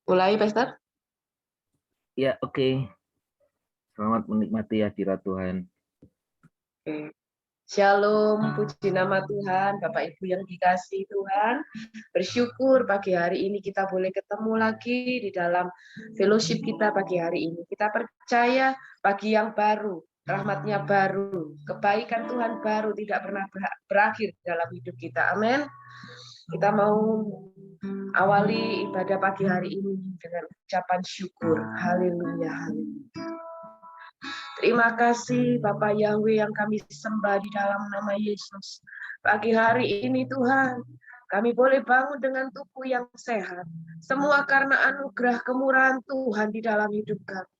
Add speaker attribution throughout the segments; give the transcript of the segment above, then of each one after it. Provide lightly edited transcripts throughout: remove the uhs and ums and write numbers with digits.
Speaker 1: Mulai, Pastor?
Speaker 2: Ya, oke. Selamat menikmati hadirat Tuhan.
Speaker 1: Oke. Shalom, puji nama Tuhan, Bapak Ibu yang dikasihi Tuhan. Bersyukur pagi hari ini kita boleh ketemu lagi di dalam fellowship kita pagi hari ini. Kita percaya pagi yang baru, rahmat-Nya baru, kebaikan Tuhan baru tidak pernah berakhir dalam hidup kita. Amin. Kita mau awali ibadah pagi hari ini dengan ucapan syukur. Haleluya, haleluya. Terima kasih Bapak Yahweh yang kami sembah di dalam nama Yesus. Pagi hari ini Tuhan, kami boleh bangun dengan tubuh yang sehat. Semua karena anugerah kemurahan Tuhan di dalam hidup kami.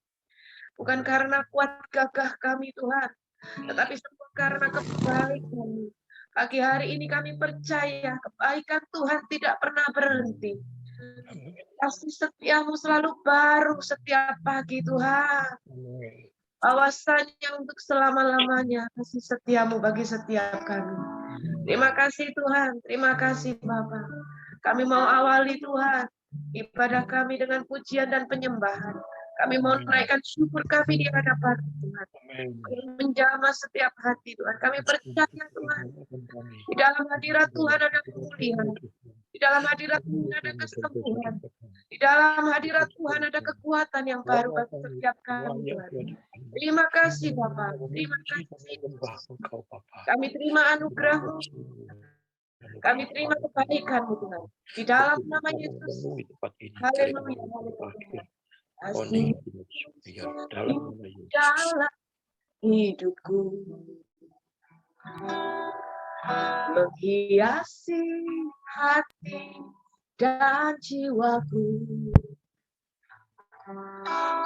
Speaker 1: Bukan karena kuat gagah kami Tuhan, tetapi semua karena kebaikan. Pagi hari ini kami percaya kebaikan Tuhan tidak pernah berhenti. Kasih setiamu selalu baru setiap pagi Tuhan. Bahwasanya untuk selama-lamanya kasih setiamu bagi setiap kami. Terima kasih Tuhan, terima kasih Bapa. Kami mau awali Tuhan ibadah kami dengan pujian dan penyembahan. Kami mau naikkan syukur kami di hadapan Tuhan. Kami menjamah setiap hati Tuhan. Kami percaya Tuhan, di dalam hadirat Tuhan ada pemulihan. Di dalam hadirat Tuhan ada kesembuhan. Di dalam hadirat Tuhan ada kekuatan yang baru bagi setiap kami Tuhan. Terima kasih Bapak, terima kasih. Kami terima anugerah-Mu, kami terima kebaikan-Mu Tuhan. Di dalam nama Yesus. Haleluya, haleluya. Kasih dalam hidupku menghiasi hati dan jiwaku.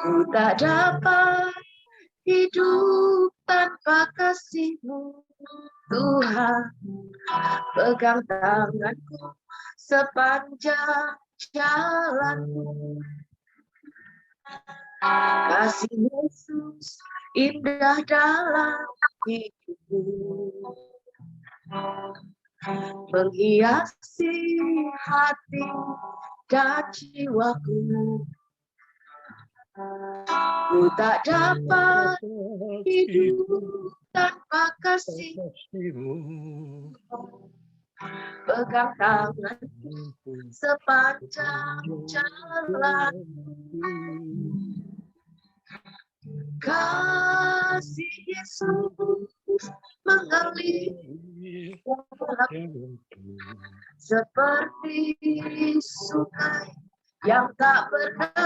Speaker 1: Ku tak dapat hidup tanpa kasih-Mu, Tuhan. Pegang tanganku sepanjang jalanku. Kasih Yesus indah dalam hidupku, menghiasi hati dan jiwaku. Ku tak dapat hidup tanpa kasih-Mu. Pegang tanganku sepanjang jalan. Kasih Yesus mengalir seperti sungai yang tak pernah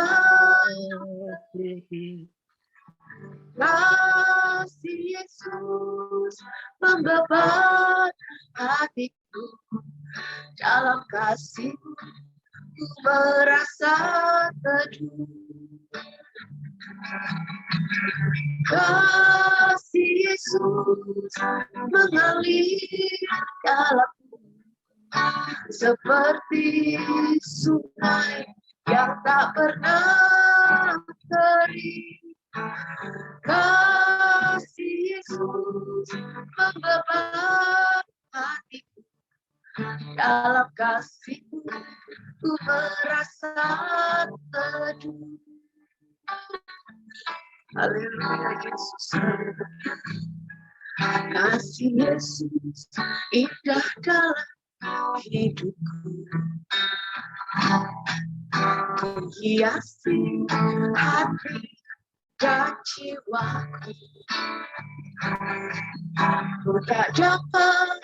Speaker 1: berhenti. Kasih Yesus membebat hatiku. Dalam kasih-Mu ku merasa teduh. Kasih Yesus mengalir dalamku seperti sungai yang tak pernah kering. Kasih Yesus membebat hatiku. Dalam kasih-Mu ku merasa teduh. Haleluya Yesus. Kasih Yesus indah dalam hidupku, menghiasi hati dan jiwaku. Ku tak dapat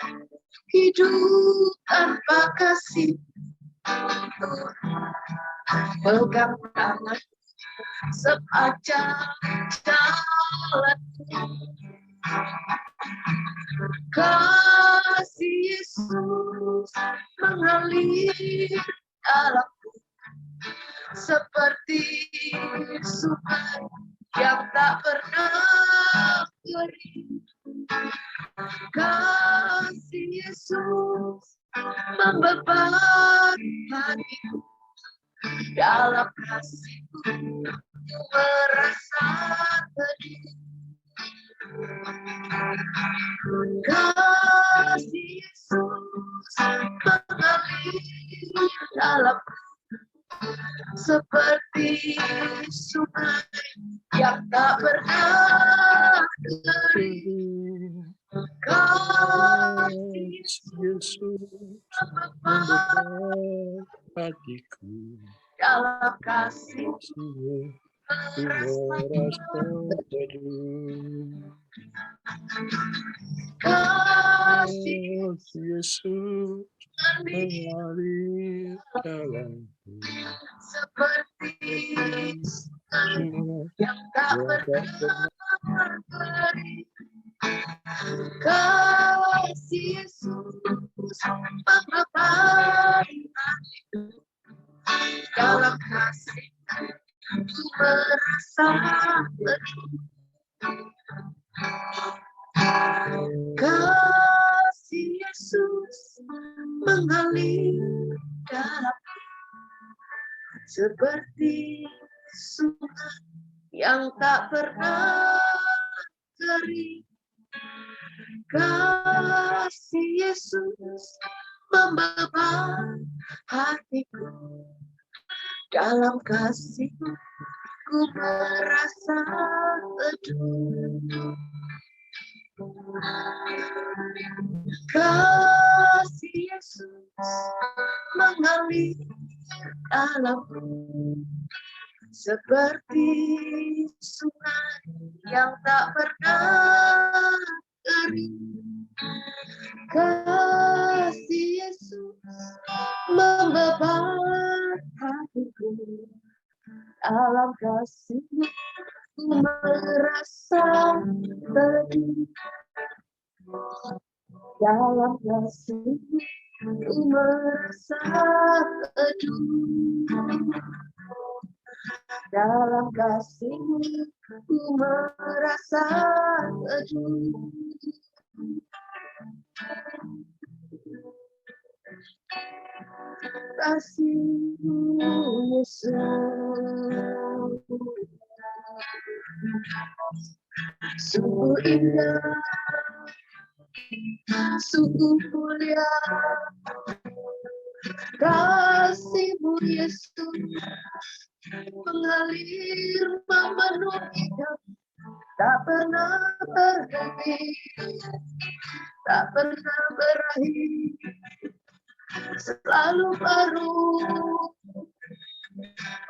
Speaker 1: hidup tanpa kasih. Pegang tangan sepanjang jalanku. Kasih Yesus mengalir dalamku seperti sungai yang tak pernah kering. Kasih Yesus membebat hatiku. Dalam kasih-Mu ku merasa teduh. Kasih Yesus mengalir dalamku seperti sungai yang tak pernah kering. Kasih
Speaker 3: Yesus membebat hatiku,
Speaker 1: dalam kasih
Speaker 3: ku merasa teduh.
Speaker 1: kasih
Speaker 3: Yesus mengalir dalamku,
Speaker 1: seperti sungai yang tak pernah kering. Kasih Yesus mengepak hatiku, dalam kasih ku merasa teduh. Kasih Yesus mengalir dalamku seperti sungai yang tak pernah kering. Kasih Yesus membebat hatiku, dalam kasih ku merasa teduh. Kasih Yesus mengalir dalamku seperti sungai yang tak pernah kering. Kasih Yesus membebat hatiku, dalam kasih-Mu ku merasa teduh. Dalam kasih-Mu ku merasa teduh. Dalam kasih-Mu ku merasa teduh. Kasih-Mu Yesus, sungguh indah, sungguh mulia. Kasih-Mu Yesus mengalir memenuhi kami, tak pernah berhenti, tak pernah berakhir, selalu baru.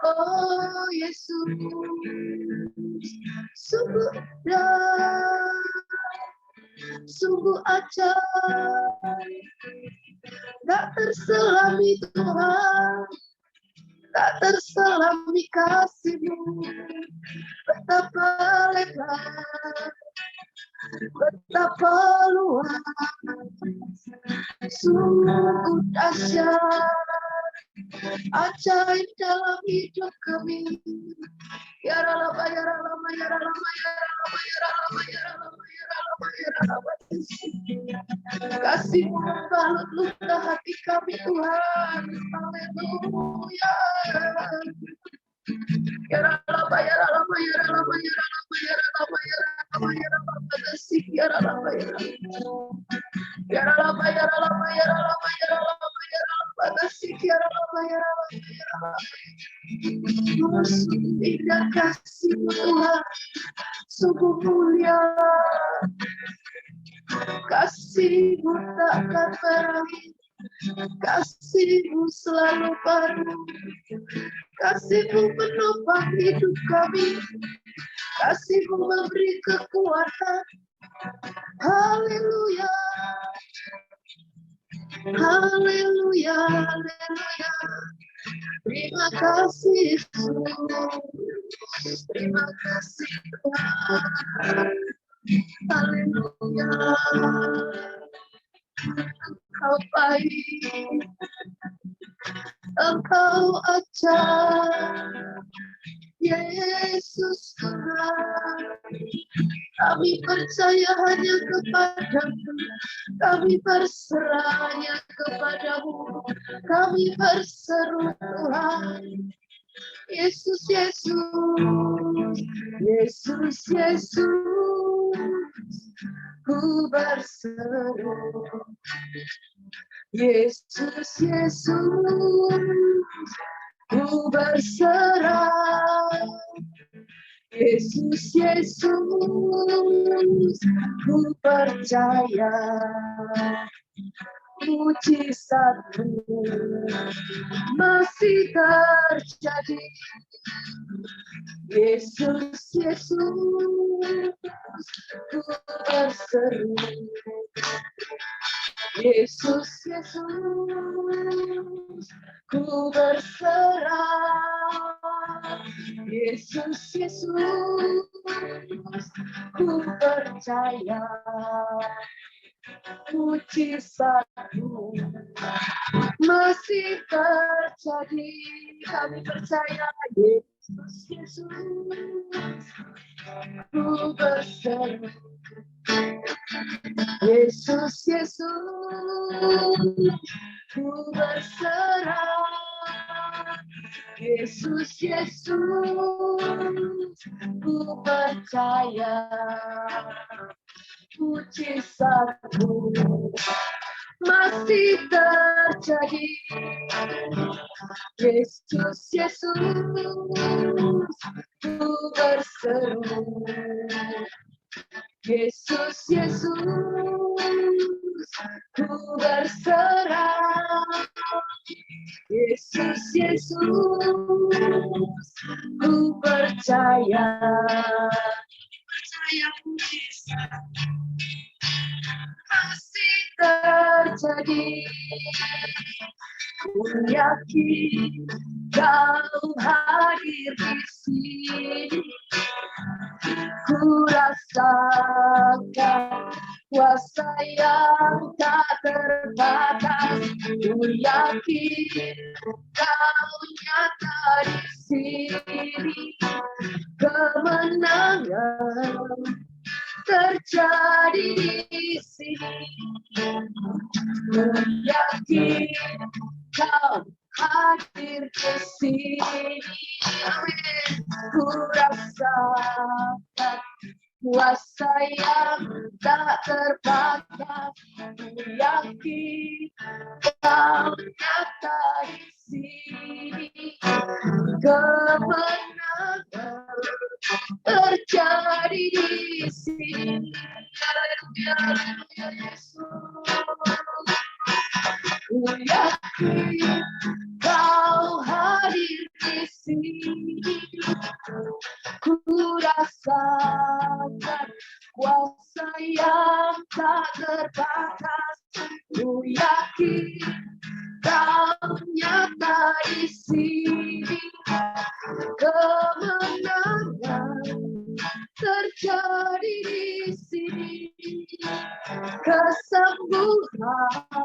Speaker 1: Oh Yesus, sungguh indah, sungguh ajaib, tak terselami Tuhan, tak terselami kasih-Mu. Betapa lebar, betapa luas, sungguh dahsyat, ajaib dalam hidup kami. Ya Rama, ya Rama, ya Rama, ya Rama, ya Rama, ya Rama, ya Rama, ya Rama. Kasih-Mu membalut luka hati kami Tuhan. Haleluya. Ya Rama, ya Rama, ya Rama, ya Rama, ya Rama, ya Rama, ya Rama. Kasih ya Rama, ya Rama. Ya Rama, ya Rama, ya Rama, ya Rama, ya Rama. Kasih ya Rama, ya Rama, ya Rama. Sungguh indah kasih-Mu Tuhan, sungguh mulia. Kasih-Mu takkan berakhir, kasih-Mu selalu baru, kasih-Mu menopang hidup kami, kasih-Mu memberi kekuatan. Haleluya, haleluya, haleluya. Terima kasih Yesus, terima kasih Tuhan. Haleluya. Engkau baik, Engkau ajaib, Yesus Tuhan. Kami percaya hanya kepada-Mu, kami berserah hanya kepada-Mu, kami berseru Tuhan. Yesus, Yesus, Yesus, Yesus, ku berseru. Yesus, Yesus, ku berserah. Yesus, Yesus, ku percaya mujizatmu masih terjadi. Yesus, Yesus, ku berseru. Yesus, Yesus, ku berserah. Yesus, Yesus, ku percaya mujizatmu masih terjadi. Kami percaya Yesus, Yesus, ku berseru. Yesus, Yesus, ku berserah. Yesus, Yesus, ku percaya mujizatmu masih terjadi. Yesus, Yesus, ku berseru. Yesus, Yesus, ku berserah. Yesus, Yesus, ku percaya. Percaya masih terjadi. Ku yakin kau hadir di sini. Ku rasakan kuasa yang tak terbatas. Ku yakin kau nyata di sini. Kemenangan terjadi di sini. Ku yakin kau hadir di sini. Amin. Ku rasakan kuasa yang tak terbatas. Ku yakin kau nyata di sini. Kemenangan terjadi di sini. Haleluya, haleluya, Yesus. Ku yakin kau hadir di sini. Ku rasakan kuasa yang tak terbatas. Ku yakin kau nyata di sini. Kemenangan terjadi di sini. Kesembuhan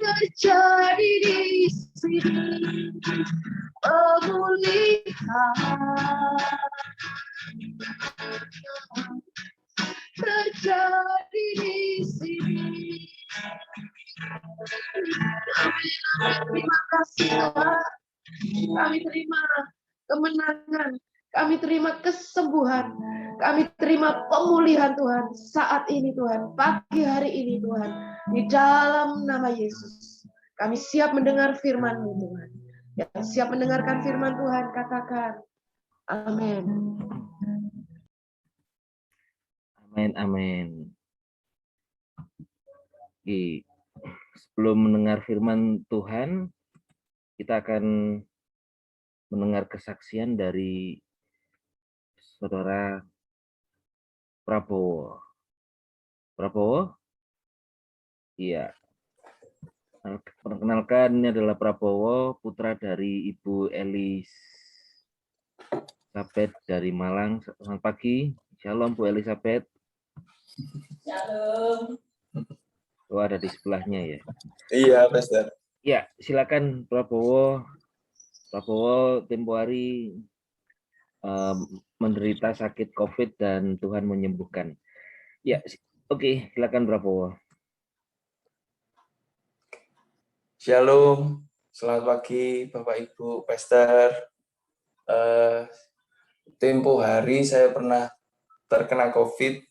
Speaker 1: terjadi di sini. Pemulihan terjadi di sini. Terima kasih Tuhan. Kami terima kemenangan, kami terima kesembuhan, kami terima pemulihan Tuhan saat ini Tuhan, pagi hari ini Tuhan, di dalam nama Yesus. Kami siap mendengar firman-Mu Tuhan. Yang siap mendengarkan firman Tuhan, katakan amin.
Speaker 2: Amin, amin. Oke. Sebelum mendengar firman Tuhan, kita akan mendengar kesaksian dari Saudara Prabowo. Prabowo? Iya. Perkenalkan, ini adalah Prabowo, putra dari Ibu Elizabeth dari Malang. Selamat pagi. Shalom Bu Elizabeth.
Speaker 4: Shalom.
Speaker 2: Oh, ada di sebelahnya ya.
Speaker 4: Iya, Pastor.
Speaker 2: Ya, silakan Prabowo. Prabowo tempo hari menderita sakit COVID dan Tuhan menyembuhkan. Ya, oke, silakan Prabowo.
Speaker 4: Shalom. Selamat pagi Bapak Ibu Pastor. Tempo hari saya pernah terkena COVID.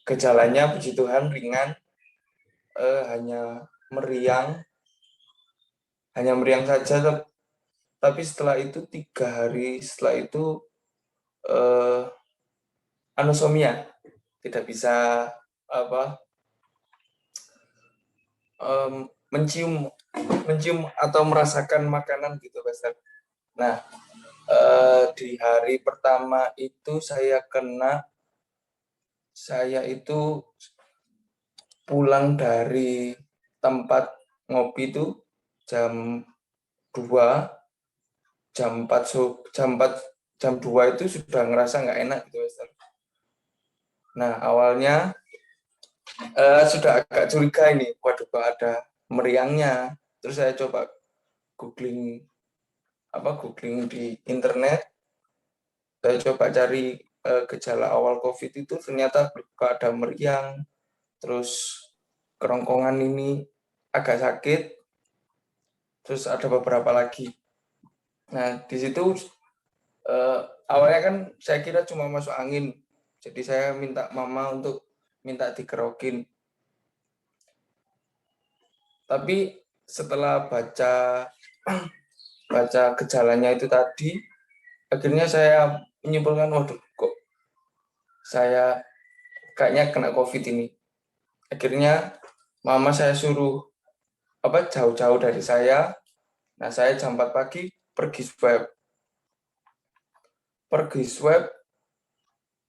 Speaker 4: Gejalanya puji Tuhan ringan, hanya meriang, hanya meriang saja, tapi setelah itu 3 hari setelah itu anosmia, tidak bisa mencium atau merasakan makanan gitu, Pastor. Nah, di hari pertama itu saya itu pulang dari tempat ngopi itu jam 2, jam 2 itu sudah ngerasa nggak enak gitu, Pastor. Nah, awalnya sudah agak curiga ini, waduh kok ada meriangnya. Terus saya coba googling di internet, saya coba cari gejala awal COVID itu, ternyata kok ada meriang, terus kerongkongan ini agak sakit, terus ada beberapa lagi. Nah, di situ awalnya kan saya kira cuma masuk angin, jadi saya minta mama untuk minta dikerokin. Tapi setelah baca gejalanya itu tadi, akhirnya saya menyimpulkan, waduh kok saya kayaknya kena COVID ini. Akhirnya mama saya suruh jauh-jauh dari saya. Nah, saya jam 4 pagi pergi swab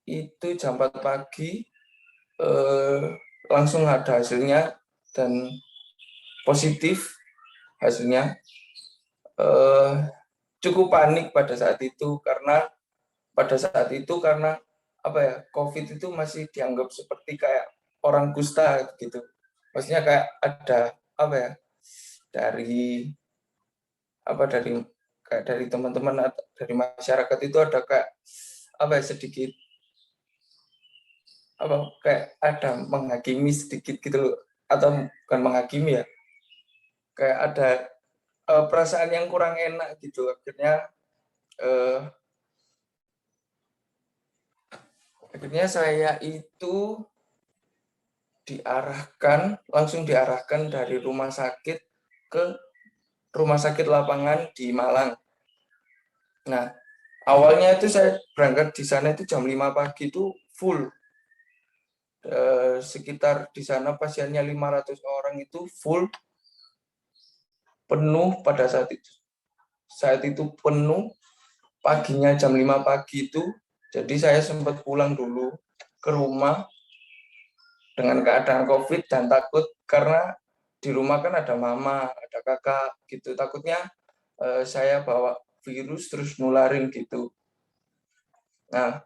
Speaker 4: itu jam 4 pagi langsung ada hasilnya dan positif hasilnya. Cukup panik pada saat itu karena COVID itu masih dianggap seperti kayak orang kusta gitu. Maksudnya kayak ada dari teman-teman, dari masyarakat itu ada kayak sedikit kayak ada menghakimi sedikit gitu loh, atau bukan menghakimi ya, kayak ada perasaan yang kurang enak gitu. Akhirnya saya itu langsung diarahkan dari rumah sakit ke rumah sakit lapangan di Malang. Nah, awalnya itu saya berangkat di sana itu jam 5 pagi itu full. Sekitar di sana pasiennya 500 orang itu full, penuh pada saat itu. Saat itu penuh, paginya jam 5 pagi itu, jadi saya sempat pulang dulu ke rumah dengan keadaan COVID dan takut karena di rumah kan ada mama, ada kakak gitu. Takutnya saya bawa virus terus nularin gitu. Nah,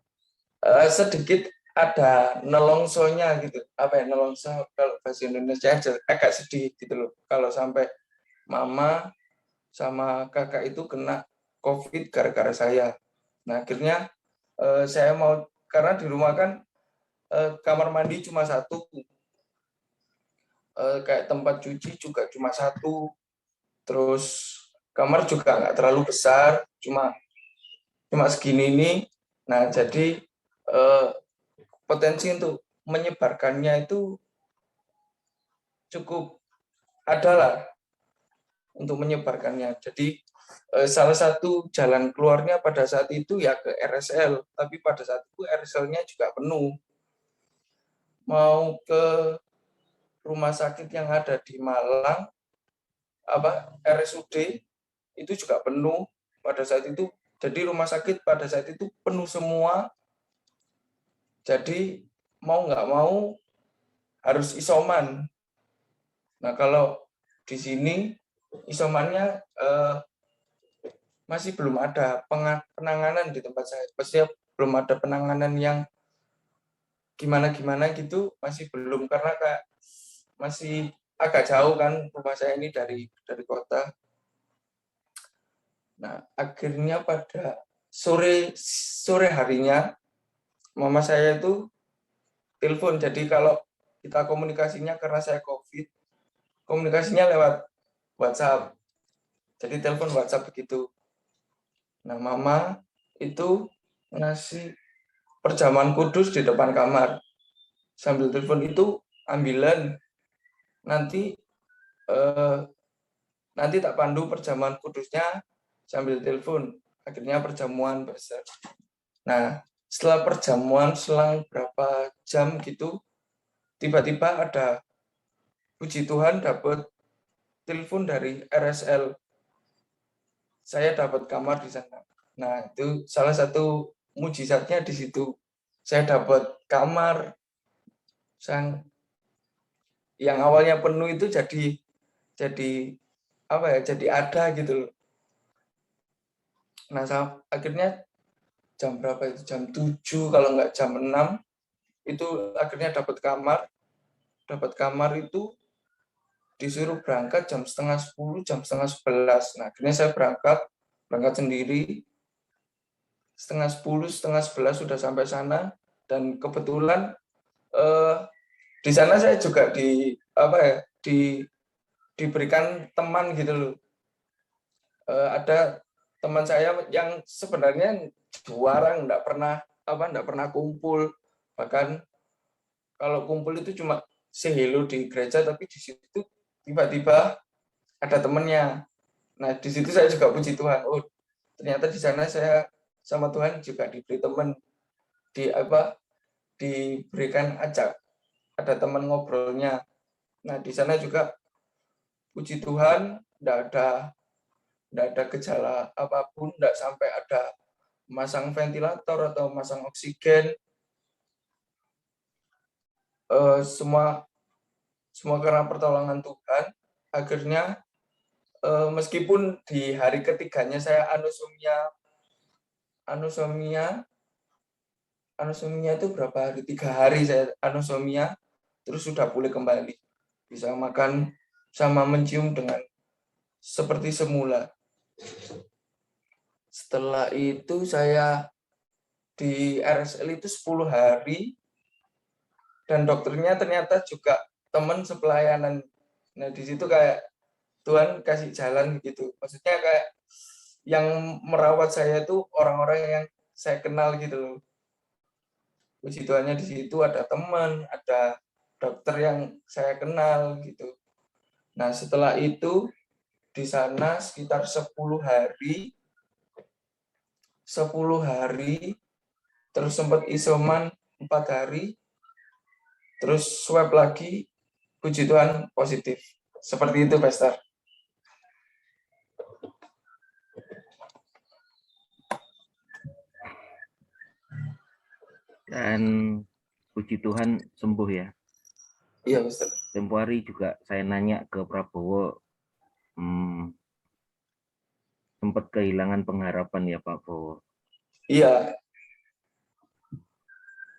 Speaker 4: sedikit ada nelongsonya gitu. Nelongso kalau bahasa Indonesia agak sedih gitu loh. Kalau sampai mama sama kakak itu kena COVID gara-gara saya. Nah, akhirnya saya mau, karena di rumah kan kamar mandi cuma satu, kayak tempat cuci juga cuma satu, terus kamar juga nggak terlalu besar, cuma segini ini. Nah, jadi potensi untuk menyebarkannya itu cukup adalah untuk menyebarkannya. Jadi salah satu jalan keluarnya pada saat itu ya ke RSL, tapi pada saat itu RSL-nya juga penuh. Mau ke rumah sakit yang ada di Malang, RSUD itu juga penuh pada saat itu. Jadi rumah sakit pada saat itu penuh semua. Jadi mau nggak mau harus isoman. Nah, kalau di sini isomannya masih belum ada penanganan di tempat saya. Pasti belum ada penanganan yang gimana-gimana gitu, masih belum, karena kayak masih agak jauh kan rumah saya ini dari kota. Nah, akhirnya pada sore harinya mama saya itu telepon. Jadi kalau kita komunikasinya, karena saya COVID, komunikasinya lewat WhatsApp. Jadi telepon WhatsApp begitu. Nah, mama itu ngasih perjamuan kudus di depan kamar. Sambil telepon itu, ambilan nanti nanti tak pandu perjamuan kudusnya sambil telepon. Akhirnya perjamuan besar. Nah, setelah perjamuan selang berapa jam gitu, tiba-tiba ada, puji Tuhan, dapat telepon dari RSL. Saya dapat kamar di sana. Nah, itu salah satu mujizatnya di situ. Saya dapat kamar yang awalnya penuh itu jadi apa ya? Jadi ada gitu loh. Nah, akhirnya jam berapa itu? Jam 7 kalau nggak jam 6 itu akhirnya dapat kamar. Dapat kamar itu disuruh berangkat jam setengah 10, jam setengah 11. Nah, akhirnya saya berangkat sendiri. Setengah 10, setengah 11 sudah sampai sana, dan kebetulan di sana saya juga diberikan teman gitu loh. Ada teman saya yang sebenarnya jarang, nggak pernah kumpul. Bahkan kalau kumpul itu cuma say hello di gereja, tapi di situ tiba-tiba ada temannya. Nah, di situ saya juga puji Tuhan. Oh, ternyata di sana saya sama Tuhan juga diberi teman, diberikan ada teman ngobrolnya. Nah, di sana juga puji Tuhan enggak ada gejala apapun, enggak sampai ada masang ventilator atau masang oksigen. Semua karena pertolongan Tuhan. Akhirnya meskipun di hari ketiganya saya anosmia itu berapa hari? 3 hari saya anosmia, terus sudah pulih kembali. Bisa makan sama mencium dengan seperti semula. Setelah itu saya di RSL itu 10 hari, dan dokternya ternyata juga teman sepelayanan. Nah, di situ kayak Tuhan kasih jalan gitu. Maksudnya kayak yang merawat saya itu orang-orang yang saya kenal gitu loh. Puji Tuhannya di situ ada teman, ada dokter yang saya kenal gitu. Nah, setelah itu di sana sekitar 10 hari, terus sempat isoman 4 hari, terus swab lagi, puji Tuhan positif. Seperti itu, Pastor.
Speaker 2: Dan puji Tuhan sembuh ya.
Speaker 4: Iya, Pastor.
Speaker 2: Tempo hari juga saya nanya ke Prabowo, sempat kehilangan pengharapan ya Pak Bowo.
Speaker 4: Iya.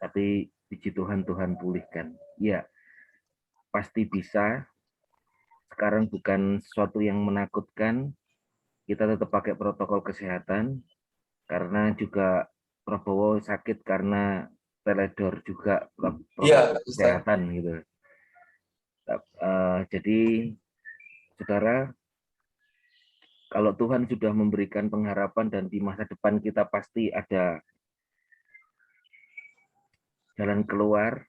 Speaker 2: Tapi puji Tuhan, Tuhan pulihkan. Iya, pasti bisa. Sekarang bukan sesuatu yang menakutkan. Kita tetap pakai protokol kesehatan. Karena juga Prabowo sakit karena teledor juga protokol kesehatan gitu. Jadi, saudara, kalau Tuhan sudah memberikan pengharapan dan di masa depan kita pasti ada jalan keluar,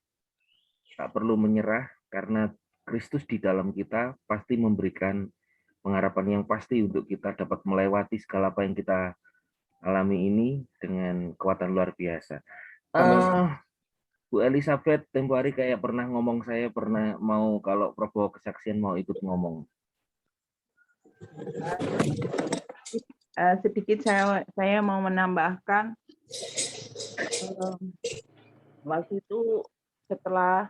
Speaker 2: tak perlu menyerah karena Kristus di dalam kita pasti memberikan pengharapan yang pasti untuk kita dapat melewati segala apa yang kita alami ini dengan kekuatan luar biasa. Bu Elizabeth tempo hari kayak pernah ngomong, saya pernah mau kalau Prabowo kesaksian mau ikut ngomong.
Speaker 5: Sedikit saya mau menambahkan, waktu itu setelah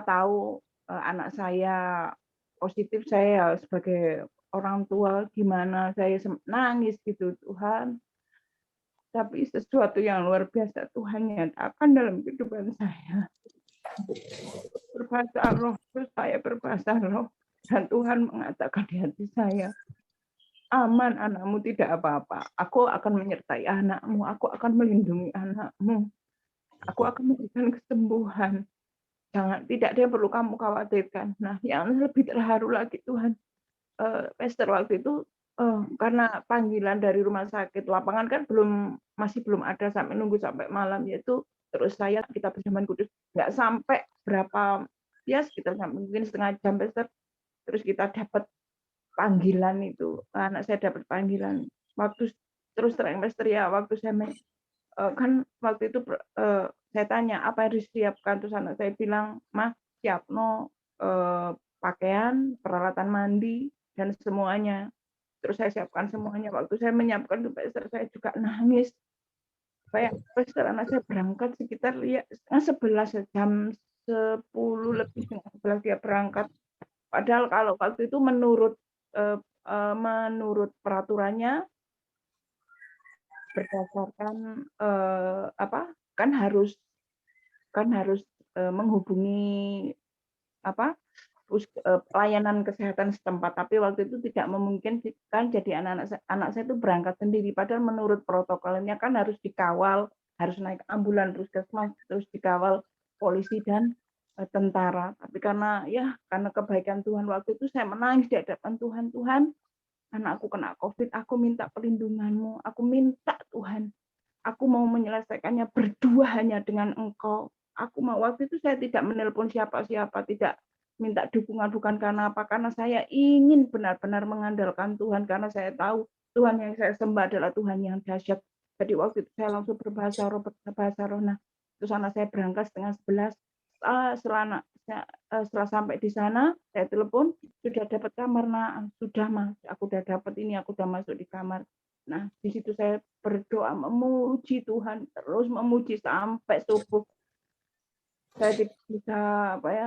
Speaker 5: tahu anak saya positif, saya sebagai orang tua gimana, saya nangis gitu, Tuhan. Tapi sesuatu yang luar biasa Tuhan nyatakan dalam kehidupan saya. Berbahasa roh, terus saya berbahasa roh, dan Tuhan mengatakan di hati saya, aman, anakmu tidak apa-apa. Aku akan menyertai anakmu, aku akan melindungi anakmu, aku akan memberikan kesembuhan. Tidak ada yang perlu kamu khawatirkan. Nah, yang lebih terharu lagi Tuhan, Pastor waktu itu, karena panggilan dari rumah sakit lapangan kan masih belum ada, sampai nunggu sampai malam, yaitu terus kita perjamuan kudus nggak sampai berapa, ya sekitar mungkin setengah jam, Pastor. terus kita dapat panggilan itu, anak saya dapat panggilan. Waktu terus terang Pastor ya, waktu saya kan waktu itu saya tanya apa yang harus disiapkan, terus anak saya bilang, "Mah, siapno pakaian, peralatan mandi dan semuanya." Terus saya siapkan semuanya. Waktu saya menyiapkan itu Pastor, saya juga nangis. Pastor, anak saya berangkat sekitar ya 11 jam 10 lebih setengah 11 dia berangkat. Padahal kalau waktu itu menurut peraturannya berdasarkan kan harus menghubungi pelayanan kesehatan setempat, tapi waktu itu tidak memungkinkan, jadi anak saya itu berangkat sendiri, padahal menurut protokolnya kan harus dikawal, harus naik ambulan puskesmas, terus dikawal polisi dan tentara. Tapi karena kebaikan Tuhan, waktu itu saya menangis di hadapan Tuhan. Tuhan, anakku kena COVID, aku minta perlindungan-Mu, aku minta Tuhan, aku mau menyelesaikannya berdua hanya dengan Engkau. Aku mau, waktu itu saya tidak menelpon siapa-siapa, tidak minta dukungan, bukan karena apa, karena saya ingin benar-benar mengandalkan Tuhan, karena saya tahu Tuhan yang saya sembah adalah Tuhan yang dahsyat. Jadi waktu itu saya langsung berbahasa roh. Nah, terus anak saya berangkat setengah 11. Setelah sampai di sana, saya telepon, sudah dapat kamar, nah sudah Mas, aku udah dapat ini, aku udah masuk di kamar. Nah, di situ saya berdoa memuji Tuhan, terus memuji sampai subuh. Saya tidak bisa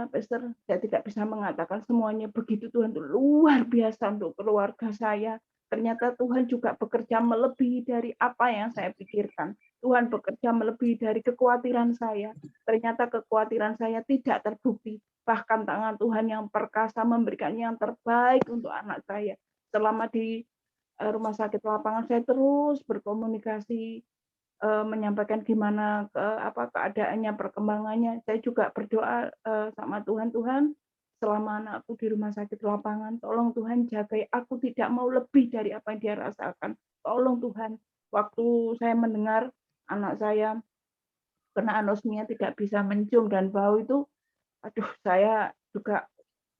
Speaker 5: Pastor, saya tidak bisa mengatakan semuanya, begitu Tuhan itu luar biasa untuk keluarga saya. Ternyata Tuhan juga bekerja melebihi dari apa yang saya pikirkan. Tuhan bekerja melebihi dari kekhawatiran saya. Ternyata kekhawatiran saya tidak terbukti. Bahkan tangan Tuhan yang perkasa memberikan yang terbaik untuk anak saya. Selama di rumah sakit lapangan, saya terus berkomunikasi, menyampaikan gimana keadaannya, perkembangannya. Saya juga berdoa sama Tuhan, selama anakku di rumah sakit lapangan, tolong Tuhan jagai, aku tidak mau lebih dari apa yang dia rasakan. Tolong Tuhan. Waktu saya mendengar anak saya kena anosmia, tidak bisa mencium dan bau itu, aduh, saya juga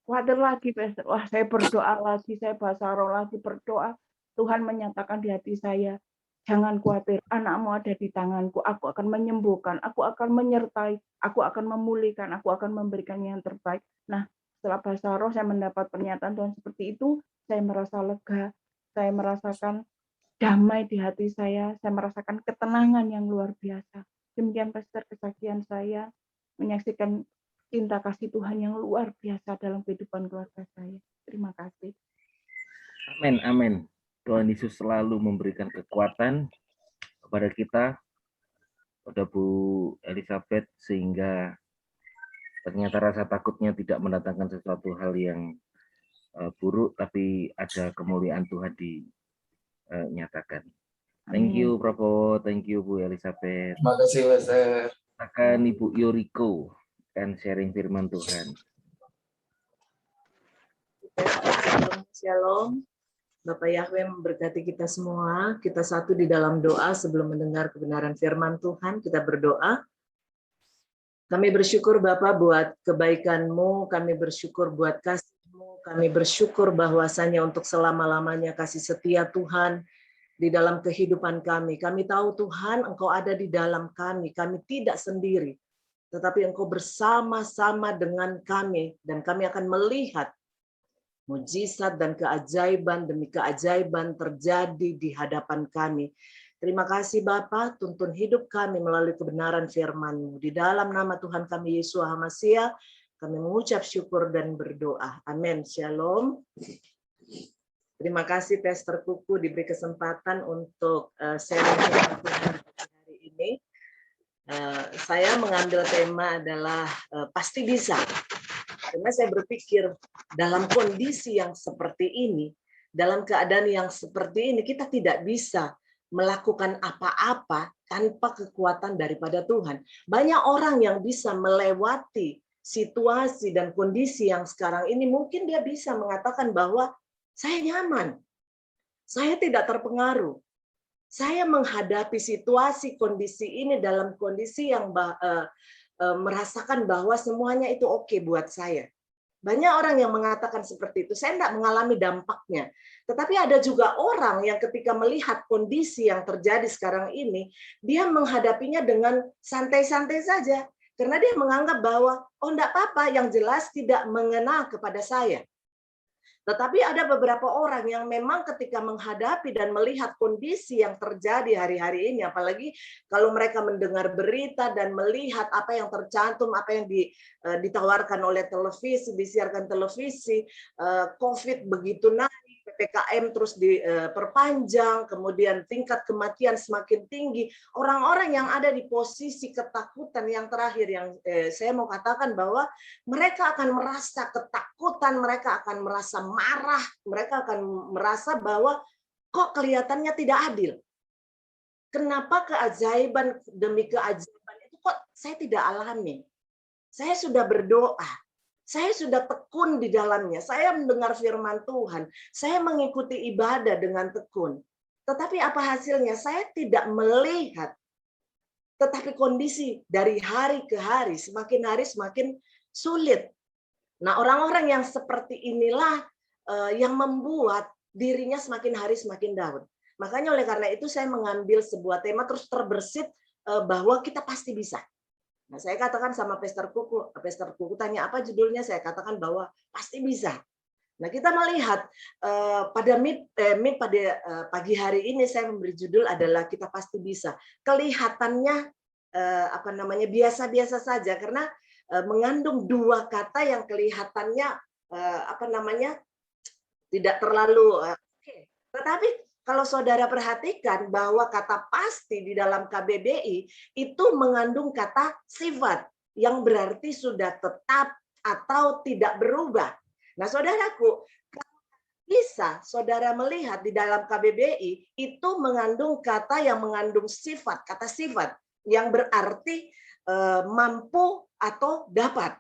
Speaker 5: khawatir lagi, Pastor. Wah, saya berdoa lagi, saya bahasa roh lagi, berdoa. Tuhan menyatakan di hati saya, jangan khawatir, anakmu ada di tanganku, aku akan menyembuhkan, aku akan menyertai, aku akan memulihkan, aku akan memberikan yang terbaik. Nah, setelah bahasa roh saya mendapat pernyataan Tuhan seperti itu, saya merasa lega, saya merasakan damai di hati saya merasakan ketenangan yang luar biasa. Demikian Pastor kesaksian saya, menyaksikan cinta kasih Tuhan yang luar biasa dalam kehidupan keluarga saya. Terima kasih.
Speaker 2: Amin, amin. Tuhan Yesus selalu memberikan kekuatan kepada kita, pada Bu Elizabeth, sehingga ternyata rasa takutnya tidak mendatangkan sesuatu hal yang buruk, tapi ada kemuliaan Tuhan dinyatakan. Thank you, Prof. Thank you, Bu Elizabeth.
Speaker 4: Terima kasih, Pastor.
Speaker 2: Akan Ibu Yoriko dan sharing firman Tuhan.
Speaker 6: Shalom. Bapak Yahweh memberkati kita semua. Kita satu di dalam doa sebelum mendengar kebenaran firman Tuhan. Kita berdoa. Kami bersyukur Bapak buat kebaikan-Mu, kami bersyukur buat kasih-Mu, kami bersyukur bahwasanya untuk selama-lamanya kasih setia Tuhan di dalam kehidupan kami. Kami tahu Tuhan, Engkau ada di dalam kami tidak sendiri, tetapi Engkau bersama-sama dengan kami, dan kami akan melihat mujizat dan keajaiban demi keajaiban terjadi di hadapan kami. Terima kasih Bapa, tuntun hidup kami melalui kebenaran firman-Mu. Di dalam nama Tuhan kami Yesus HaMasiah, kami mengucap syukur dan berdoa. Amin. Shalom. Terima kasih Pastor Kuku diberi kesempatan untuk sharing firman Tuhan hari ini. Saya mengambil tema adalah pasti bisa. Karena saya berpikir dalam kondisi yang seperti ini, dalam keadaan yang seperti ini, kita tidak bisa melakukan apa-apa tanpa kekuatan daripada Tuhan. Banyak orang yang bisa melewati situasi dan kondisi yang sekarang ini, mungkin dia bisa mengatakan bahwa saya nyaman, saya tidak terpengaruh, saya menghadapi situasi kondisi ini dalam kondisi yang merasakan bahwa semuanya itu oke buat saya. Banyak orang yang mengatakan seperti itu. Saya tidak mengalami dampaknya. Tetapi ada juga orang yang ketika melihat kondisi yang terjadi sekarang ini, dia menghadapinya dengan santai-santai saja. Karena dia menganggap bahwa, oh enggak apa-apa, yang jelas tidak mengena kepada saya. Tetapi ada beberapa orang yang memang ketika menghadapi dan melihat kondisi yang terjadi hari-hari ini, apalagi kalau mereka mendengar berita dan melihat apa yang tercantum, apa yang ditawarkan oleh televisi, disiarkan televisi, COVID begitu naik, PPKM terus diperpanjang, kemudian tingkat kematian semakin tinggi. Orang-orang yang ada di posisi ketakutan yang terakhir yang saya mau katakan bahwa mereka akan merasa ketakutan, mereka akan merasa marah, mereka akan merasa bahwa kok kelihatannya tidak adil. Kenapa keajaiban demi keajaiban itu kok saya tidak alami? Saya sudah berdoa, saya sudah tekun di dalamnya, saya mendengar firman Tuhan, saya mengikuti ibadah dengan tekun. Tetapi apa hasilnya? Saya tidak melihat. Tetapi kondisi dari hari ke hari, semakin hari semakin sulit. Nah, orang-orang yang seperti inilah yang membuat dirinya semakin hari semakin down. Makanya oleh karena itu saya mengambil sebuah tema terus terbersit bahwa kita pasti bisa. Nah, saya katakan sama Pastor Kuku tanya apa judulnya, saya katakan bahwa pasti bisa. Nah, kita melihat pada pagi hari ini saya memberi judul adalah kita pasti bisa. Kelihatannya biasa-biasa saja karena mengandung dua kata yang kelihatannya tidak terlalu oke. Tetapi kalau saudara perhatikan bahwa kata pasti di dalam KBBI itu mengandung kata sifat yang berarti sudah tetap atau tidak berubah. Nah, saudaraku, bisa saudara melihat di dalam KBBI itu mengandung kata yang mengandung sifat, kata sifat yang berarti mampu atau dapat.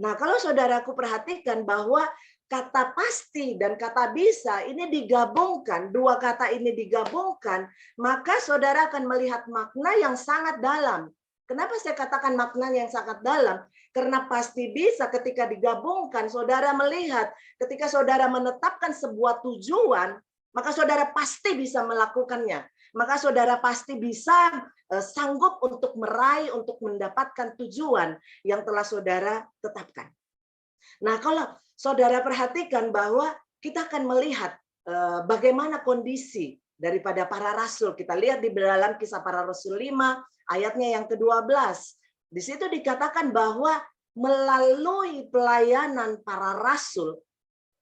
Speaker 6: Nah, kalau saudaraku perhatikan bahwa kata pasti dan kata bisa ini digabungkan, dua kata ini digabungkan, maka saudara akan melihat makna yang sangat dalam. Kenapa saya katakan makna yang sangat dalam? Karena pasti bisa ketika digabungkan, saudara melihat ketika saudara menetapkan sebuah tujuan, maka saudara pasti bisa melakukannya. Maka saudara pasti bisa sanggup untuk meraih, untuk mendapatkan tujuan yang telah saudara tetapkan. Nah, kalau saudara perhatikan bahwa kita akan melihat bagaimana kondisi daripada para rasul. Kita lihat di dalam Kisah Para Rasul 5 ayatnya yang ke-12. Di situ dikatakan bahwa melalui pelayanan para rasul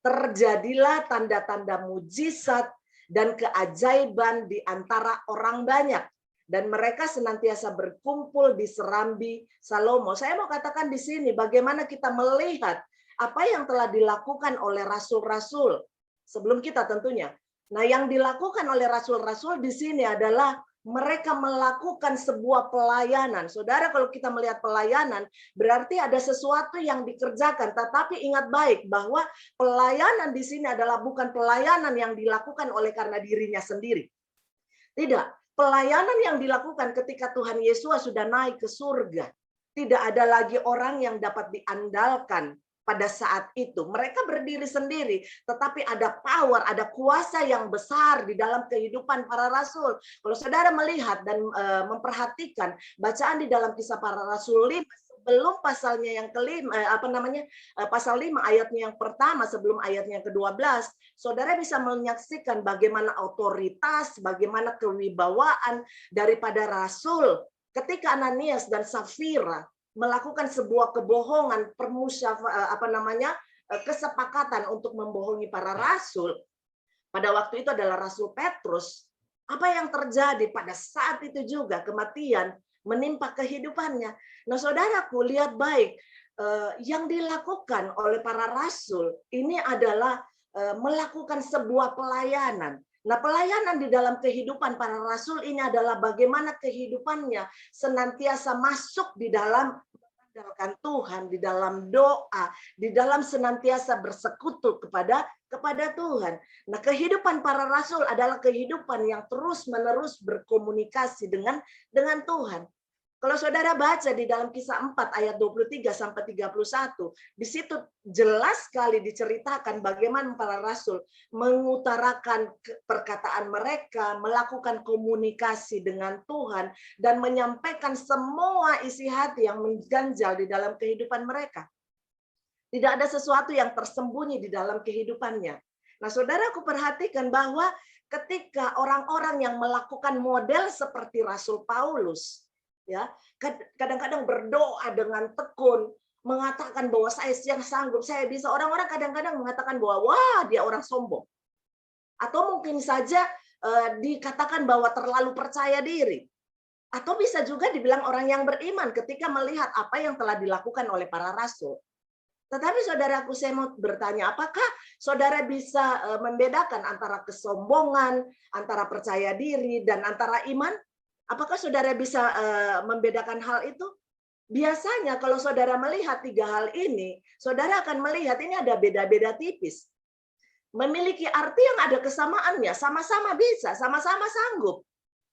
Speaker 6: terjadilah tanda-tanda mujizat dan keajaiban di antara orang banyak. Dan mereka senantiasa berkumpul di serambi Salomo. Saya mau katakan di sini bagaimana kita melihat apa yang telah dilakukan oleh rasul-rasul sebelum kita tentunya. Nah, yang dilakukan oleh rasul-rasul di sini adalah mereka melakukan sebuah pelayanan. Saudara, kalau kita melihat pelayanan, berarti ada sesuatu yang dikerjakan. Tetapi ingat baik bahwa pelayanan di sini adalah bukan pelayanan yang dilakukan oleh karena dirinya sendiri. Tidak. Pelayanan yang dilakukan ketika Tuhan Yesus sudah naik ke surga. Tidak ada lagi orang yang dapat diandalkan pada saat itu. Mereka berdiri sendiri, tetapi ada power, ada kuasa yang besar di dalam kehidupan para rasul. Kalau saudara melihat dan memperhatikan bacaan di dalam Kisah Para Rasul 5 sebelum pasalnya yang kelima, pasal 5 ayatnya yang pertama sebelum ayatnya yang ke-12, saudara bisa menyaksikan bagaimana otoritas, bagaimana kewibawaan daripada rasul ketika Ananias dan Safira melakukan sebuah kebohongan, kesepakatan untuk membohongi para rasul. Pada waktu itu adalah Rasul Petrus. Apa yang terjadi pada saat itu juga kematian menimpa kehidupannya. Nah, saudaraku, lihat baik yang dilakukan oleh para rasul ini adalah melakukan sebuah pelayanan. Nah, pelayanan di dalam kehidupan para rasul ini adalah bagaimana kehidupannya senantiasa masuk di dalam mengandalkan Tuhan, di dalam doa, di dalam senantiasa bersekutu kepada Tuhan. Nah, kehidupan para rasul adalah kehidupan yang terus-menerus berkomunikasi dengan Tuhan. Kalau saudara baca di dalam Kisah 4 ayat 23 sampai 31, di situ jelas sekali diceritakan bagaimana para rasul mengutarakan perkataan mereka, melakukan komunikasi dengan Tuhan, dan menyampaikan semua isi hati yang mengganjal di dalam kehidupan mereka. Tidak ada sesuatu yang tersembunyi di dalam kehidupannya. Nah, saudaraku perhatikan bahwa ketika orang-orang yang melakukan model seperti Rasul Paulus, ya, kadang-kadang berdoa dengan tekun, mengatakan bahwa saya yang sanggup, saya bisa. Orang-orang kadang-kadang mengatakan bahwa wah, dia orang sombong. Atau mungkin saja dikatakan bahwa terlalu percaya diri. Atau bisa juga dibilang orang yang beriman ketika melihat apa yang telah dilakukan oleh para rasul. Tetapi saudaraku, saya mau bertanya, apakah saudara bisa membedakan antara kesombongan, antara percaya diri, dan antara iman? Apakah saudara bisa membedakan hal itu? Biasanya kalau saudara melihat tiga hal ini, saudara akan melihat ini ada beda-beda tipis. Memiliki arti yang ada kesamaannya, sama-sama bisa, sama-sama sanggup.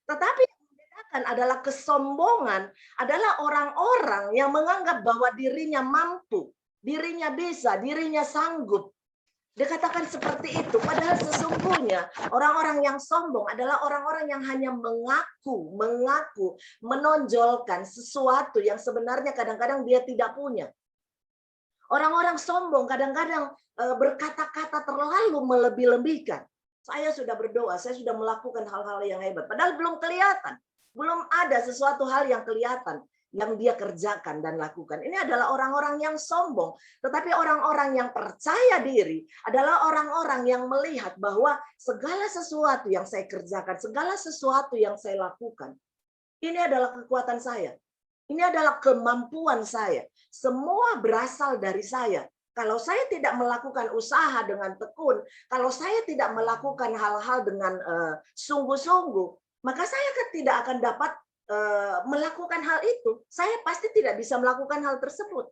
Speaker 6: Tetapi yang membedakan adalah kesombongan, adalah orang-orang yang menganggap bahwa dirinya mampu, dirinya bisa, dirinya sanggup. Dikatakan seperti itu, padahal sesungguhnya orang-orang yang sombong adalah orang-orang yang hanya mengaku, menonjolkan sesuatu yang sebenarnya kadang-kadang dia tidak punya. Orang-orang sombong kadang-kadang berkata-kata terlalu melebih-lebihkan. Saya sudah berdoa, saya sudah melakukan hal-hal yang hebat, padahal belum kelihatan. Belum ada sesuatu hal yang kelihatan yang dia kerjakan dan lakukan. Ini adalah orang-orang yang sombong. Tetapi orang-orang yang percaya diri adalah orang-orang yang melihat bahwa segala sesuatu yang saya kerjakan, segala sesuatu yang saya lakukan, ini adalah kekuatan saya. Ini adalah kemampuan saya. Semua berasal dari saya. Kalau saya tidak melakukan usaha dengan tekun, kalau saya tidak melakukan hal-hal dengan sungguh-sungguh, maka saya tidak akan dapat melakukan hal itu. Saya pasti tidak bisa melakukan hal tersebut.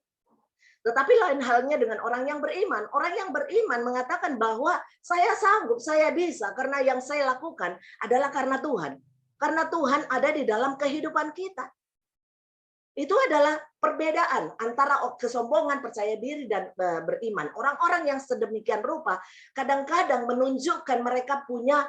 Speaker 6: Tetapi lain halnya dengan orang yang beriman. Orang yang beriman mengatakan bahwa saya sanggup, saya bisa, karena yang saya lakukan adalah karena Tuhan. Karena Tuhan ada di dalam kehidupan kita. Itu adalah perbedaan antara kesombongan, percaya diri, dan beriman. Orang-orang yang sedemikian rupa kadang-kadang menunjukkan mereka punya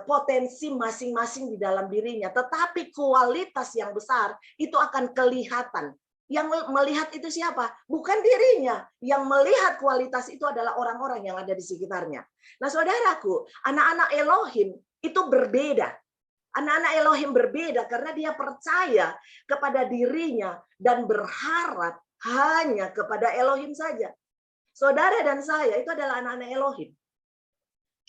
Speaker 6: potensi masing-masing di dalam dirinya, tetapi kualitas yang besar itu akan kelihatan. Yang melihat itu siapa? Bukan dirinya. Yang melihat kualitas itu adalah orang-orang yang ada di sekitarnya. Nah, saudaraku, anak-anak Elohim itu berbeda. Anak-anak Elohim berbeda karena dia percaya kepada dirinya dan berharap hanya kepada Elohim saja. Saudara dan saya itu adalah anak-anak Elohim.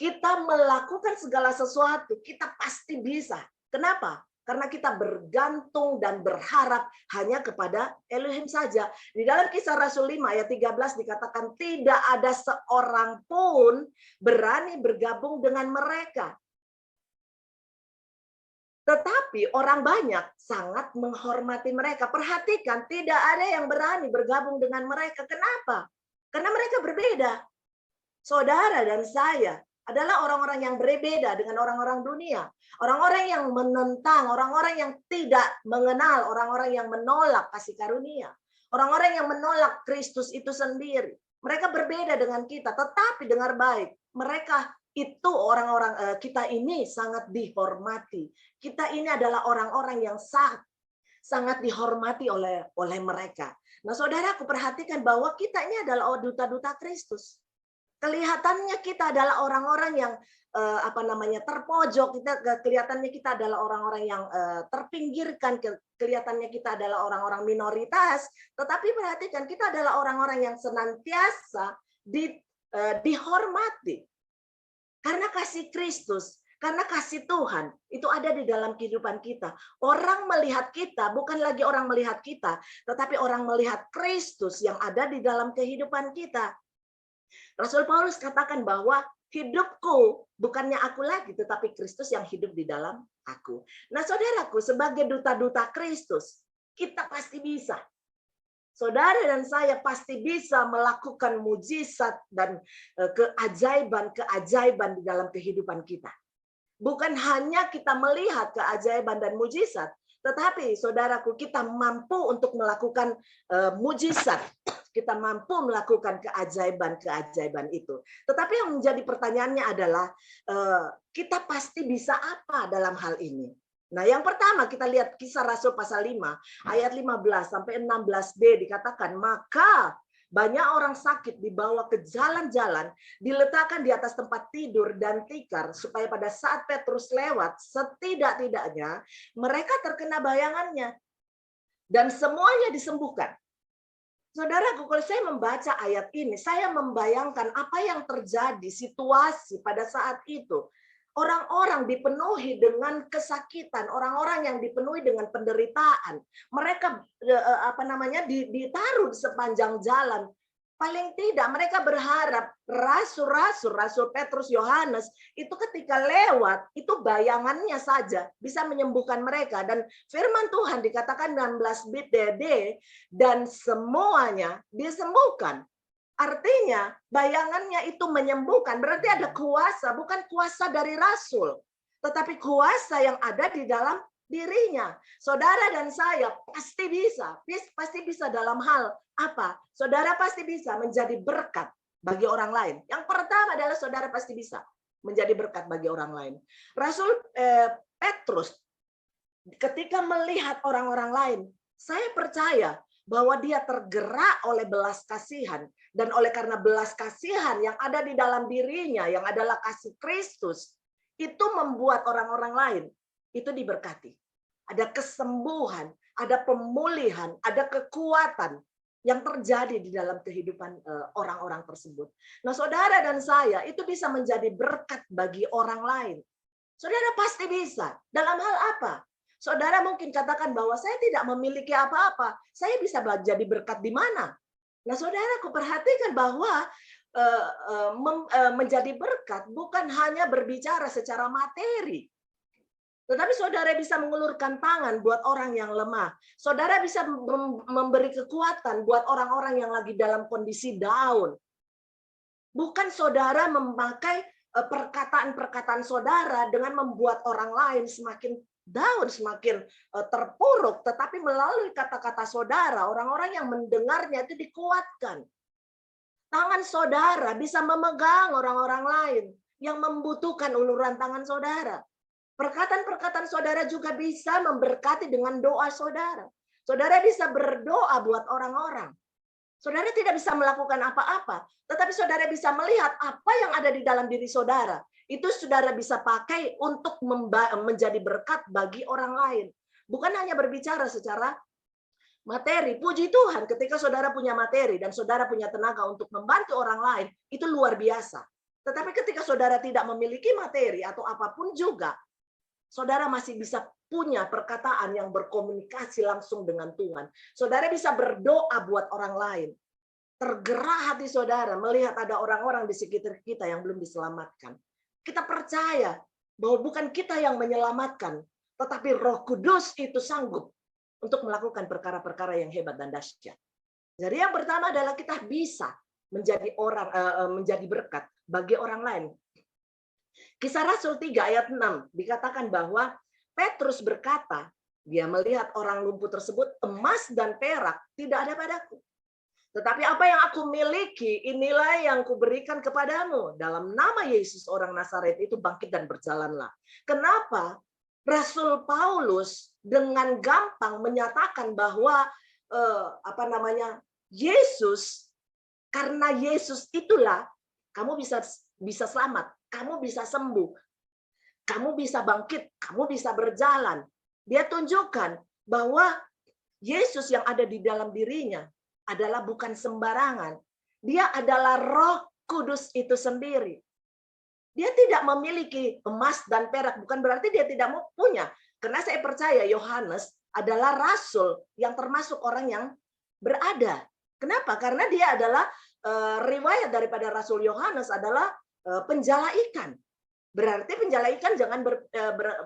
Speaker 6: Kita melakukan segala sesuatu, kita pasti bisa. Kenapa? Karena kita bergantung dan berharap hanya kepada Elohim saja. Di dalam Kisah Rasul 5 ayat 13 dikatakan tidak ada seorang pun berani bergabung dengan mereka. Tetapi orang banyak sangat menghormati mereka. Perhatikan, tidak ada yang berani bergabung dengan mereka. Kenapa? Karena mereka berbeda. Saudara dan saya adalah orang-orang yang berbeda dengan orang-orang dunia. Orang-orang yang menentang, orang-orang yang tidak mengenal, orang-orang yang menolak kasih karunia. Orang-orang yang menolak Kristus itu sendiri. Mereka berbeda dengan kita, tetapi dengar baik. Mereka itu orang-orang, kita ini sangat dihormati. Kita ini adalah orang-orang yang sangat dihormati oleh mereka. Nah, saudaraku, perhatikan bahwa kita ini adalah duta-duta Kristus. Kelihatannya kita adalah orang-orang yang terpojok, kelihatannya kita adalah orang-orang yang terpinggirkan, kelihatannya kita adalah orang-orang minoritas, tetapi perhatikan kita adalah orang-orang yang senantiasa dihormati. Karena kasih Kristus, karena kasih Tuhan itu ada di dalam kehidupan kita. Orang melihat kita bukan lagi orang melihat kita, tetapi orang melihat Kristus yang ada di dalam kehidupan kita. Rasul Paulus katakan bahwa hidupku bukannya aku lagi, tetapi Kristus yang hidup di dalam aku. Nah, saudaraku, sebagai duta-duta Kristus, kita pasti bisa. Saudara dan saya pasti bisa melakukan mujizat dan keajaiban-keajaiban di dalam kehidupan kita. Bukan hanya kita melihat keajaiban dan mujizat, Tetapi saudaraku, kita mampu untuk melakukan mujizat. Kita mampu melakukan keajaiban-keajaiban itu. Tetapi yang menjadi pertanyaannya adalah, kita pasti bisa apa dalam hal ini? Nah, yang pertama kita lihat Kisah Rasul pasal 5 ayat 15 sampai 16b dikatakan, maka banyak orang sakit dibawa ke jalan-jalan, diletakkan di atas tempat tidur dan tikar, supaya pada saat Petrus lewat, setidak-tidaknya mereka terkena bayangannya, dan semuanya disembuhkan. Saudaraku, kalau saya membaca ayat ini, saya membayangkan apa yang terjadi, situasi pada saat itu. Orang-orang dipenuhi dengan kesakitan, orang-orang yang dipenuhi dengan penderitaan. Mereka ditaruh di sepanjang jalan. Paling tidak mereka berharap Rasul Petrus, Yohanes itu ketika lewat, itu bayangannya saja bisa menyembuhkan mereka. Dan firman Tuhan dikatakan 16b dan semuanya disembuhkan. Artinya bayangannya itu menyembuhkan, berarti ada kuasa, bukan kuasa dari rasul, tetapi kuasa yang ada di dalam dirinya. Saudara dan saya pasti bisa dalam hal apa? Saudara pasti bisa menjadi berkat bagi orang lain. Yang pertama adalah saudara pasti bisa menjadi berkat bagi orang lain. Rasul Petrus ketika melihat orang-orang lain, saya percaya bahwa dia tergerak oleh belas kasihan. Dan oleh karena belas kasihan yang ada di dalam dirinya, yang adalah kasih Kristus, itu membuat orang-orang lain itu diberkati. Ada kesembuhan, ada pemulihan, ada kekuatan yang terjadi di dalam kehidupan orang-orang tersebut. Nah, saudara dan saya itu bisa menjadi berkat bagi orang lain. Saudara pasti bisa. Dalam hal apa? Saudara mungkin katakan bahwa saya tidak memiliki apa-apa. Saya bisa jadi berkat di mana? Nah, saudaraku, perhatikan bahwa menjadi berkat bukan hanya berbicara secara materi. Tetapi saudara bisa mengulurkan tangan buat orang yang lemah. Saudara bisa memberi kekuatan buat orang-orang yang lagi dalam kondisi down. Bukan saudara memakai perkataan-perkataan saudara dengan membuat orang lain semakin down, semakin terpuruk, tetapi melalui kata-kata saudara, orang-orang yang mendengarnya itu dikuatkan. Tangan saudara bisa memegang orang-orang lain yang membutuhkan uluran tangan saudara. Perkataan-perkataan saudara juga bisa memberkati dengan doa saudara. Saudara bisa berdoa buat orang-orang. Saudara tidak bisa melakukan apa-apa, tetapi saudara bisa melihat apa yang ada di dalam diri saudara. Itu saudara bisa pakai untuk menjadi berkat bagi orang lain. Bukan hanya berbicara secara materi. Puji Tuhan ketika saudara punya materi dan saudara punya tenaga untuk membantu orang lain, itu luar biasa. Tetapi ketika saudara tidak memiliki materi atau apapun juga, saudara masih bisa punya perkataan yang berkomunikasi langsung dengan Tuhan. Saudara bisa berdoa buat orang lain. Tergerak hati saudara melihat ada orang-orang di sekitar kita yang belum diselamatkan. Kita percaya bahwa bukan kita yang menyelamatkan, tetapi Roh Kudus itu sanggup untuk melakukan perkara-perkara yang hebat dan dahsyat. Jadi yang pertama adalah kita bisa menjadi berkat bagi orang lain. Kisah Rasul 3 ayat 6 dikatakan bahwa Petrus berkata, dia melihat orang lumpuh tersebut, emas dan perak tidak ada padaku. Tetapi apa yang aku miliki, inilah yang kuberikan kepadamu. Dalam nama Yesus orang Nazaret itu bangkit dan berjalanlah. Kenapa? Rasul Paulus dengan gampang menyatakan bahwa Yesus, karena Yesus itulah kamu bisa selamat, kamu bisa sembuh, kamu bisa bangkit, kamu bisa berjalan. Dia tunjukkan bahwa Yesus yang ada di dalam dirinya adalah bukan sembarangan. Dia adalah Roh Kudus itu sendiri. Dia tidak memiliki emas dan perak, bukan berarti dia tidak mau punya. Karena saya percaya Yohanes adalah rasul yang termasuk orang yang berada. Kenapa? Karena dia adalah riwayat daripada Rasul Yohanes adalah penjala ikan. Berarti penjala ikan jangan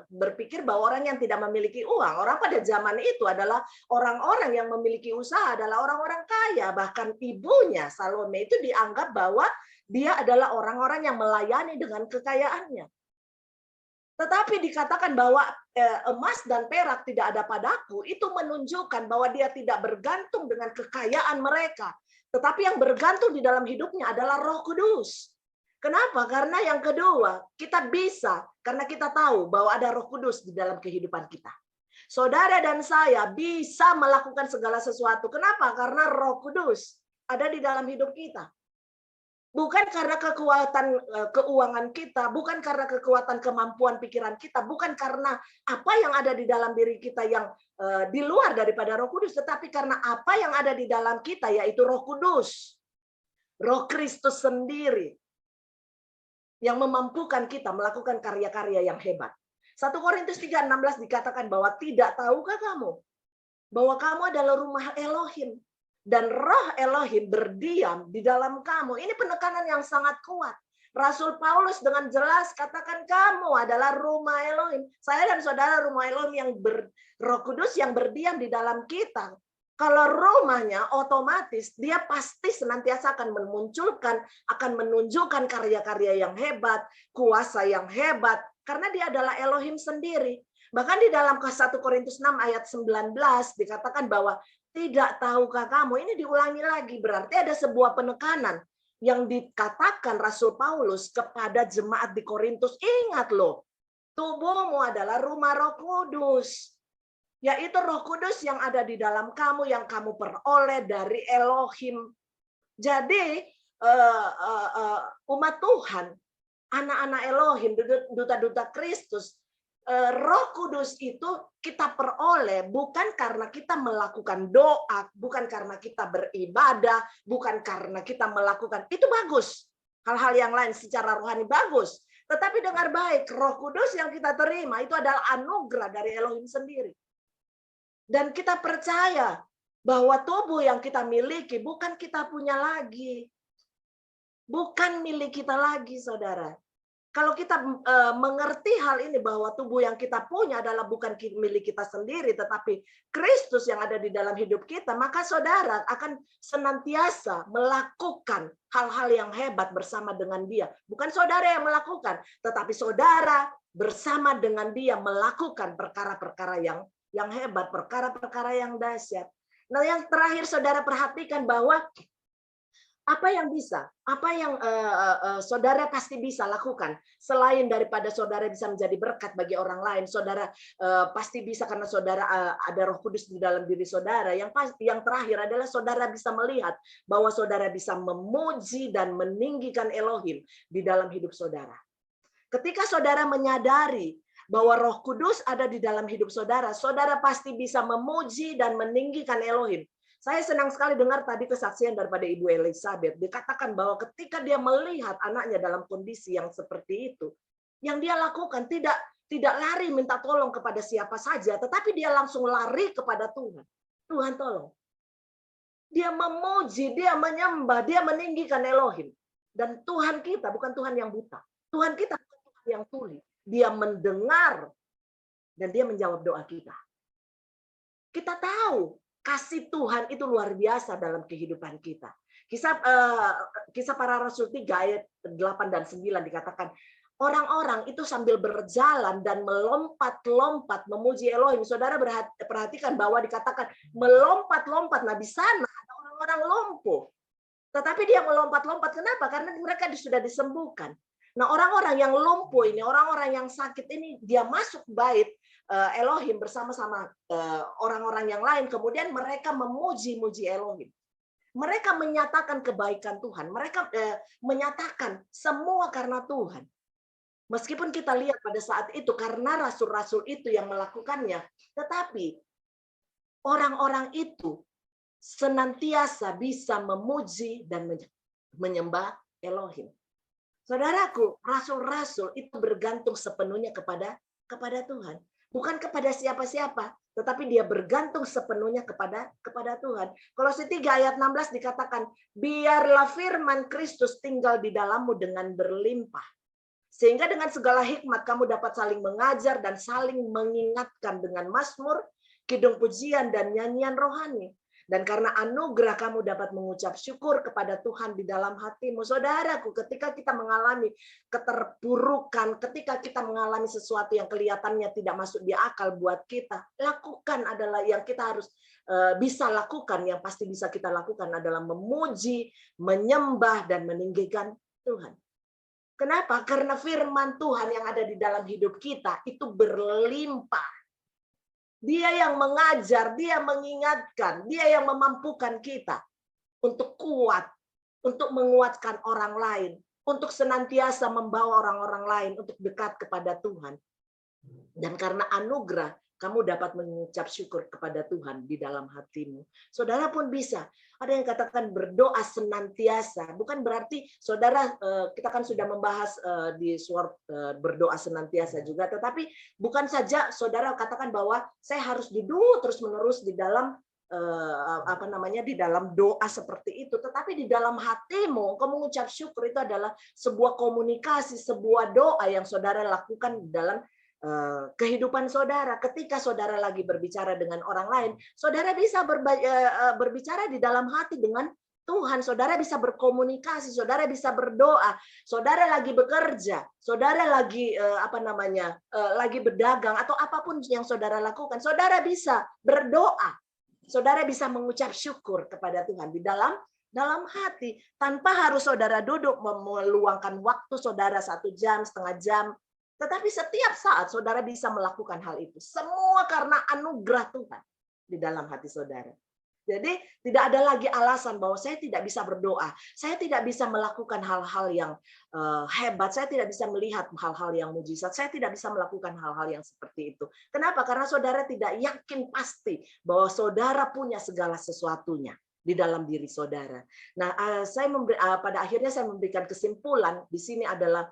Speaker 6: berpikir bahwa orang yang tidak memiliki uang. Orang pada zaman itu adalah orang-orang yang memiliki usaha, adalah orang-orang kaya. Bahkan ibunya Salome itu dianggap bahwa dia adalah orang-orang yang melayani dengan kekayaannya. Tetapi dikatakan bahwa emas dan perak tidak ada padaku, itu menunjukkan bahwa dia tidak bergantung dengan kekayaan mereka. Tetapi yang bergantung di dalam hidupnya adalah Roh Kudus. Kenapa? Karena yang kedua, kita bisa, karena kita tahu bahwa ada Roh Kudus di dalam kehidupan kita. Saudara dan saya bisa melakukan segala sesuatu. Kenapa? Karena Roh Kudus ada di dalam hidup kita. Bukan karena kekuatan keuangan kita, bukan karena kekuatan kemampuan pikiran kita, bukan karena apa yang ada di dalam diri kita yang di luar daripada Roh Kudus, tetapi karena apa yang ada di dalam kita, yaitu Roh Kudus. Roh Kristus sendiri yang memampukan kita melakukan karya-karya yang hebat. 1 Korintus 3:16 dikatakan bahwa tidak tahukah kamu bahwa kamu adalah rumah Elohim dan Roh Elohim berdiam di dalam kamu. Ini penekanan yang sangat kuat. Rasul Paulus dengan jelas katakan kamu adalah rumah Elohim. Saya dan saudara rumah Elohim yang Roh Kudus yang berdiam di dalam kita. Kalau rumahnya otomatis dia pasti senantiasa akan menunjukkan karya-karya yang hebat, kuasa yang hebat, karena dia adalah Elohim sendiri. Bahkan di dalam 1 Korintus 6 ayat 19 dikatakan bahwa tidak tahukah kamu, ini diulangi lagi, berarti ada sebuah penekanan yang dikatakan Rasul Paulus kepada jemaat di Korintus. Ingat loh, tubuhmu adalah rumah Roh Kudus. Yaitu Roh Kudus yang ada di dalam kamu, yang kamu peroleh dari Elohim. Jadi umat Tuhan, anak-anak Elohim, duta-duta Kristus, Roh Kudus itu kita peroleh bukan karena kita melakukan doa, bukan karena kita beribadah, bukan karena kita melakukan, itu bagus. Hal-hal yang lain secara rohani bagus. Tetapi dengar baik, Roh Kudus yang kita terima itu adalah anugerah dari Elohim sendiri. Dan kita percaya bahwa tubuh yang kita miliki bukan kita punya lagi. Bukan milik kita lagi, saudara. Kalau kita mengerti hal ini bahwa tubuh yang kita punya adalah bukan milik kita sendiri, tetapi Kristus yang ada di dalam hidup kita, maka saudara akan senantiasa melakukan hal-hal yang hebat bersama dengan Dia. Bukan saudara yang melakukan, tetapi saudara bersama dengan Dia melakukan perkara-perkara yang hebat, perkara-perkara yang dahsyat. Nah, yang terakhir saudara perhatikan bahwa apa yang bisa, apa yang saudara pasti bisa lakukan selain daripada saudara bisa menjadi berkat bagi orang lain, saudara pasti bisa karena saudara ada Roh Kudus di dalam diri saudara. Yang terakhir adalah saudara bisa melihat bahwa saudara bisa memuji dan meninggikan Elohim di dalam hidup saudara. Ketika saudara menyadari bahwa Roh Kudus ada di dalam hidup saudara, saudara pasti bisa memuji dan meninggikan Elohim. Saya senang sekali dengar tadi kesaksian daripada Ibu Elizabeth. Dikatakan bahwa ketika dia melihat anaknya dalam kondisi yang seperti itu, yang dia lakukan tidak lari minta tolong kepada siapa saja, tetapi dia langsung lari kepada Tuhan. Tuhan tolong. Dia memuji, dia menyembah, dia meninggikan Elohim. Dan Tuhan kita bukan Tuhan yang buta. Tuhan kita bukan Tuhan yang tuli. Dia mendengar dan dia menjawab doa kita. Kita tahu kasih Tuhan itu luar biasa dalam kehidupan kita. Kisah Para Rasul 3 ayat 8 dan 9 dikatakan, orang-orang itu sambil berjalan dan melompat-lompat memuji Elohim. Saudara perhatikan bahwa dikatakan melompat-lompat. Nah, di sana ada orang-orang lumpuh. Tetapi dia melompat-lompat. Kenapa? Karena mereka sudah disembuhkan. Nah, orang-orang yang lumpuh ini, orang-orang yang sakit ini, dia masuk bait Elohim bersama-sama orang-orang yang lain. Kemudian mereka memuji-muji Elohim. Mereka menyatakan kebaikan Tuhan. Mereka menyatakan semua karena Tuhan. Meskipun kita lihat pada saat itu karena rasul-rasul itu yang melakukannya, tetapi orang-orang itu senantiasa bisa memuji dan menyembah Elohim. Saudaraku, rasul-rasul itu bergantung sepenuhnya kepada Tuhan. Bukan kepada siapa-siapa, tetapi dia bergantung sepenuhnya kepada Tuhan. Kolose 3 ayat 16 dikatakan, biarlah firman Kristus tinggal di dalammu dengan berlimpah. Sehingga dengan segala hikmat kamu dapat saling mengajar dan saling mengingatkan dengan mazmur, kidung pujian dan nyanyian rohani. Dan karena anugerah kamu dapat mengucap syukur kepada Tuhan di dalam hatimu. Saudaraku, ketika kita mengalami keterpurukan, ketika kita mengalami sesuatu yang kelihatannya tidak masuk di akal buat kita, lakukan adalah yang kita harus bisa lakukan, yang pasti bisa kita lakukan adalah memuji, menyembah, dan meninggikan Tuhan. Kenapa? Karena firman Tuhan yang ada di dalam hidup kita itu berlimpah. Dia yang mengajar, dia mengingatkan, dia yang memampukan kita untuk kuat, untuk menguatkan orang lain, untuk senantiasa membawa orang-orang lain untuk dekat kepada Tuhan. Dan karena anugerah, kamu dapat mengucap syukur kepada Tuhan di dalam hatimu. Saudara pun bisa. Ada yang katakan berdoa senantiasa. Bukan berarti saudara, kita kan sudah membahas di suara berdoa senantiasa juga. Tetapi bukan saja saudara katakan bahwa saya harus duduk terus-menerus di dalam di dalam doa seperti itu. Tetapi di dalam hatimu, kamu mengucap syukur itu adalah sebuah komunikasi, sebuah doa yang saudara lakukan di dalam kehidupan saudara. Ketika saudara lagi berbicara dengan orang lain, saudara bisa berbicara di dalam hati dengan Tuhan. Saudara bisa berkomunikasi, saudara bisa berdoa. Saudara lagi bekerja, saudara lagi lagi berdagang atau apapun yang saudara lakukan, saudara bisa berdoa. Saudara bisa mengucap syukur kepada Tuhan di dalam hati tanpa harus saudara duduk meluangkan waktu saudara 1 jam, setengah jam. Tetapi setiap saat saudara bisa melakukan hal itu. Semua karena anugerah Tuhan di dalam hati saudara. Jadi tidak ada lagi alasan bahwa saya tidak bisa berdoa. Saya tidak bisa melakukan hal-hal yang hebat. Saya tidak bisa melihat hal-hal yang mujizat. Saya tidak bisa melakukan hal-hal yang seperti itu. Kenapa? Karena saudara tidak yakin pasti bahwa saudara punya segala sesuatunya di dalam diri saudara. Nah, pada akhirnya saya memberikan kesimpulan di sini adalah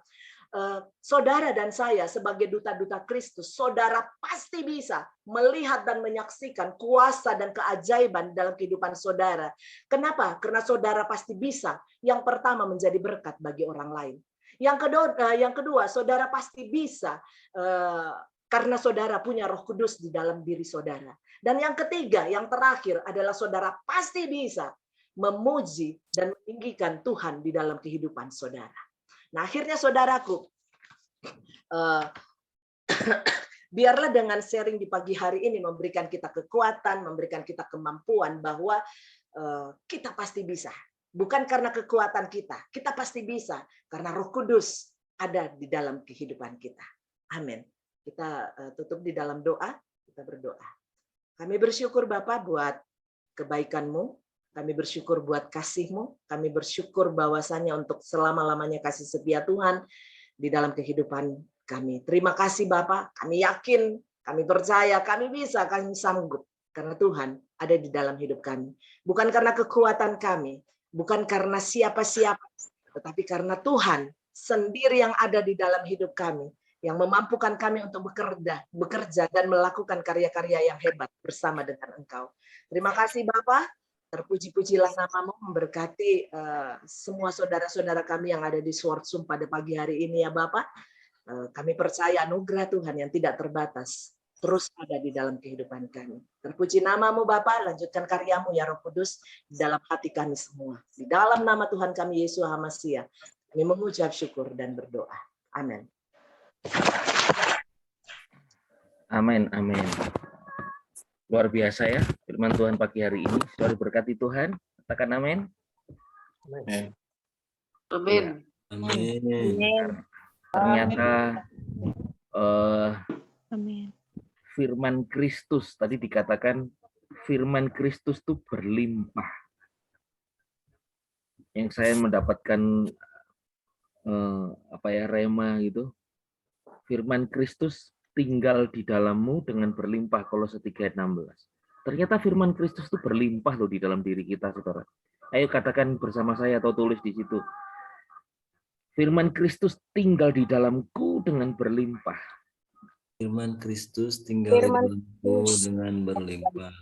Speaker 6: saudara dan saya sebagai duta-duta Kristus, saudara pasti bisa melihat dan menyaksikan kuasa dan keajaiban dalam kehidupan saudara. Kenapa? Karena saudara pasti bisa. Yang pertama menjadi berkat bagi orang lain. Yang kedua, saudara pasti bisa karena saudara punya Roh Kudus di dalam diri saudara. Dan yang ketiga, yang terakhir adalah saudara pasti bisa memuji dan meninggikan Tuhan di dalam kehidupan saudara. Nah, akhirnya saudaraku, biarlah dengan sharing di pagi hari ini memberikan kita kekuatan, memberikan kita kemampuan bahwa kita pasti bisa. Bukan karena kekuatan kita pasti bisa karena Roh Kudus ada di dalam kehidupan kita. Amin. Kita tutup di dalam doa, kita berdoa. Kami bersyukur Bapa buat kebaikan-Mu. Kami bersyukur buat kasih-Mu. Kami bersyukur bahwasannya untuk selama-lamanya kasih setia Tuhan di dalam kehidupan kami. Terima kasih Bapak. Kami yakin, kami percaya, kami bisa, kami sanggup. Karena Tuhan ada di dalam hidup kami. Bukan karena kekuatan kami, bukan karena siapa-siapa, tetapi karena Tuhan sendiri yang ada di dalam hidup kami, yang memampukan kami untuk bekerja dan melakukan karya-karya yang hebat bersama dengan Engkau. Terima kasih Bapak. Terpuji-pujilah nama-Mu, memberkati semua saudara-saudara kami yang ada di Sword Zoom pada pagi hari ini ya Bapak. Kami percaya anugerah Tuhan yang tidak terbatas terus ada di dalam kehidupan kami. Terpuji nama-Mu Bapak, lanjutkan karya-Mu ya Roh Kudus di dalam hati kami semua. Di dalam nama Tuhan kami Yesus HaMasiah, kami mengucap syukur dan berdoa. Amin.
Speaker 2: Amin, amin. Luar biasa ya firman Tuhan pagi hari ini. Sudah diberkati Tuhan. Katakan amin.
Speaker 3: Amin.
Speaker 1: Amin.
Speaker 3: Amin.
Speaker 2: Ternyata
Speaker 7: Amin.
Speaker 2: firman Kristus tadi dikatakan firman Kristus itu berlimpah. Yang saya mendapatkan rema gitu. Firman Kristus tinggal di dalammu dengan berlimpah, Kolose 3:16. Ternyata firman Kristus itu berlimpah loh di dalam diri kita, saudara. Ayo katakan bersama saya atau tulis di situ. Firman Kristus tinggal di dalamku dengan berlimpah.
Speaker 3: Firman Kristus tinggal di dalamku dengan berlimpah.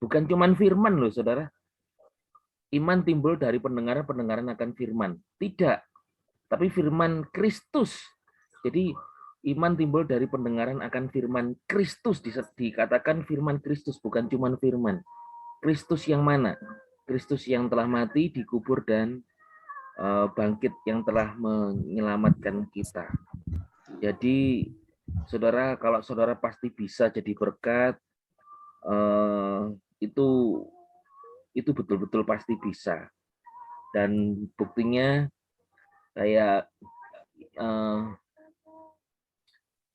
Speaker 2: Bukan cuman firman loh, saudara. Iman timbul dari pendengaran akan firman. Tidak. Tapi firman Kristus. Jadi iman timbul dari pendengaran akan firman Kristus, dikatakan firman Kristus, bukan cuma firman. Kristus yang mana? Kristus yang telah mati, dikubur, dan bangkit, yang telah menyelamatkan kita. Jadi saudara, kalau saudara pasti bisa jadi berkat, itu betul-betul pasti bisa. Dan buktinya kayak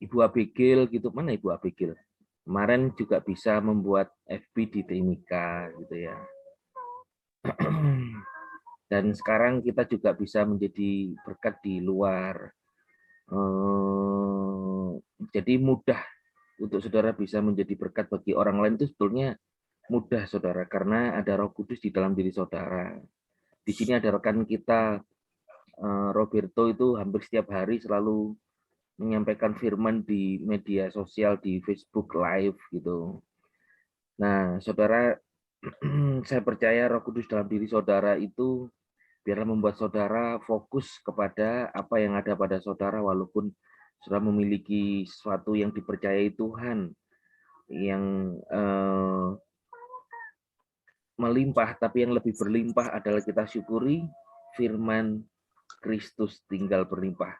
Speaker 2: Ibu Abigail gitu, mana Ibu Abigail? Kemarin juga bisa membuat FB di Timika gitu ya. Dan sekarang kita juga bisa menjadi berkat di luar. Jadi mudah untuk saudara bisa menjadi berkat bagi orang lain, itu sebetulnya mudah saudara, karena ada Roh Kudus di dalam diri saudara. Di sini ada rekan kita Roberto, itu hampir setiap hari selalu menyampaikan firman di media sosial, di Facebook Live gitu. Nah, saudara, saya percaya Roh Kudus dalam diri saudara itu biarlah membuat saudara fokus kepada apa yang ada pada saudara, walaupun saudara memiliki sesuatu yang dipercayai Tuhan yang melimpah, tapi yang lebih berlimpah adalah kita syukuri firman Kristus tinggal berlimpah.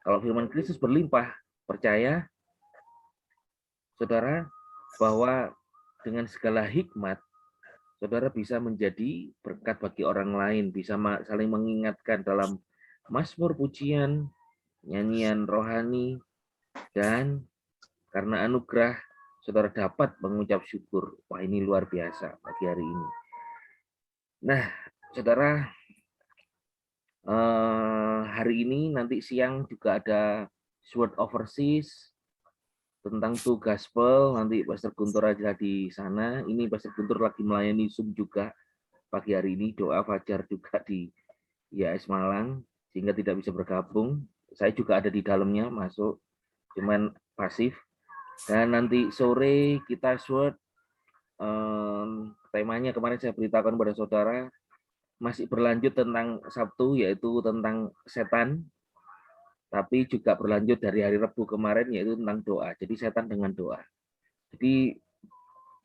Speaker 2: Kalau firman Kristus berlimpah, percaya saudara bahwa dengan segala hikmat saudara bisa menjadi berkat bagi orang lain, bisa saling mengingatkan dalam mazmur, pujian, nyanyian rohani, dan karena anugerah saudara dapat mengucap syukur. Wah, ini luar biasa pagi hari ini. Nah, saudara, hari ini nanti siang juga ada Sword Overseas tentang two gospel, nanti Pastor Guntur ada di sana. Ini Pastor Guntur lagi melayani Zoom juga pagi hari ini, doa fajar juga di IAS Malang, sehingga tidak bisa bergabung. Saya juga ada di dalamnya, masuk, cuman pasif. Dan nanti sore kita Sword, temanya kemarin saya beritakan pada saudara, masih berlanjut tentang Sabtu, yaitu tentang setan, tapi juga berlanjut dari hari Rabu kemarin, yaitu tentang doa. Jadi setan dengan doa. Jadi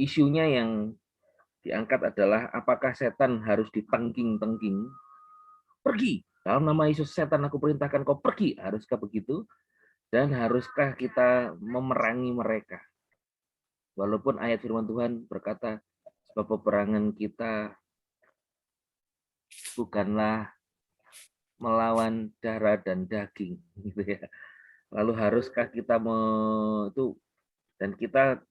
Speaker 2: isunya yang diangkat adalah apakah setan harus ditengking-tengking? Pergi. Dalam nama Yesus setan aku perintahkan kau pergi. Haruskah begitu? Dan haruskah kita memerangi mereka? Walaupun ayat firman Tuhan berkata, sebab peperangan kita bukanlah melawan darah dan daging, gitu ya. Lalu haruskah kita itu, dan kita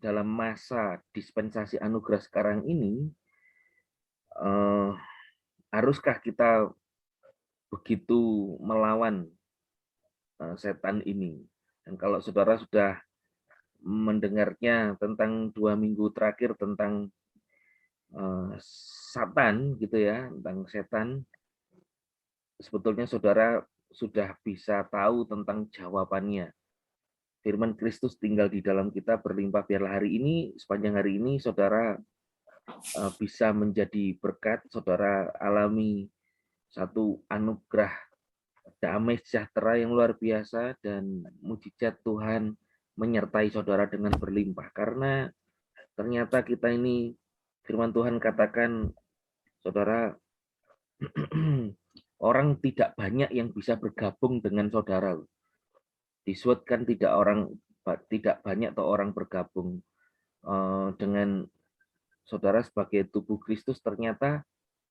Speaker 2: dalam masa dispensasi anugerah sekarang ini, haruskah kita begitu melawan setan ini? Dan kalau saudara sudah mendengarnya tentang 2 minggu terakhir tentang Satan gitu ya, tentang setan, sebetulnya saudara sudah bisa tahu tentang jawabannya. Firman Kristus tinggal di dalam kita berlimpah. Biarlah hari ini, sepanjang hari ini saudara bisa menjadi berkat, saudara alami satu anugerah damai sejahtera yang luar biasa, dan mujizat Tuhan menyertai saudara dengan berlimpah. Karena ternyata kita ini, firman Tuhan katakan, saudara, orang tidak banyak yang bisa bergabung dengan saudara. Disuatkan tidak banyak atau orang bergabung dengan saudara sebagai tubuh Kristus. Ternyata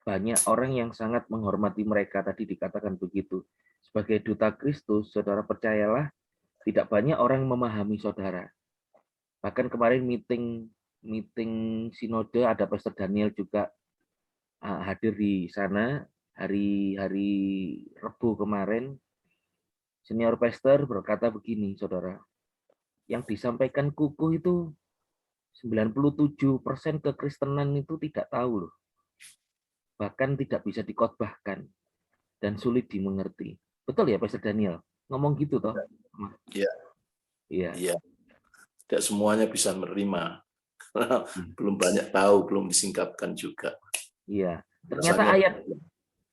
Speaker 2: banyak orang yang sangat menghormati mereka. Tadi dikatakan begitu. Sebagai duta Kristus, saudara percayalah, tidak banyak orang memahami saudara. Bahkan kemarin meeting sinode, ada Pastor Daniel juga hadir di sana hari Rabu kemarin. Senior pastor berkata begini, saudara, yang disampaikan Kuku itu 97% kekristenan itu tidak tahu loh. Bahkan tidak bisa dikotbahkan dan sulit dimengerti. Betul ya Pastor Daniel? Ngomong gitu toh?
Speaker 7: Iya.
Speaker 2: Iya.
Speaker 7: Iya. Tidak semuanya bisa menerima. Belum banyak tahu, belum disingkapkan juga.
Speaker 2: Iya. Ternyata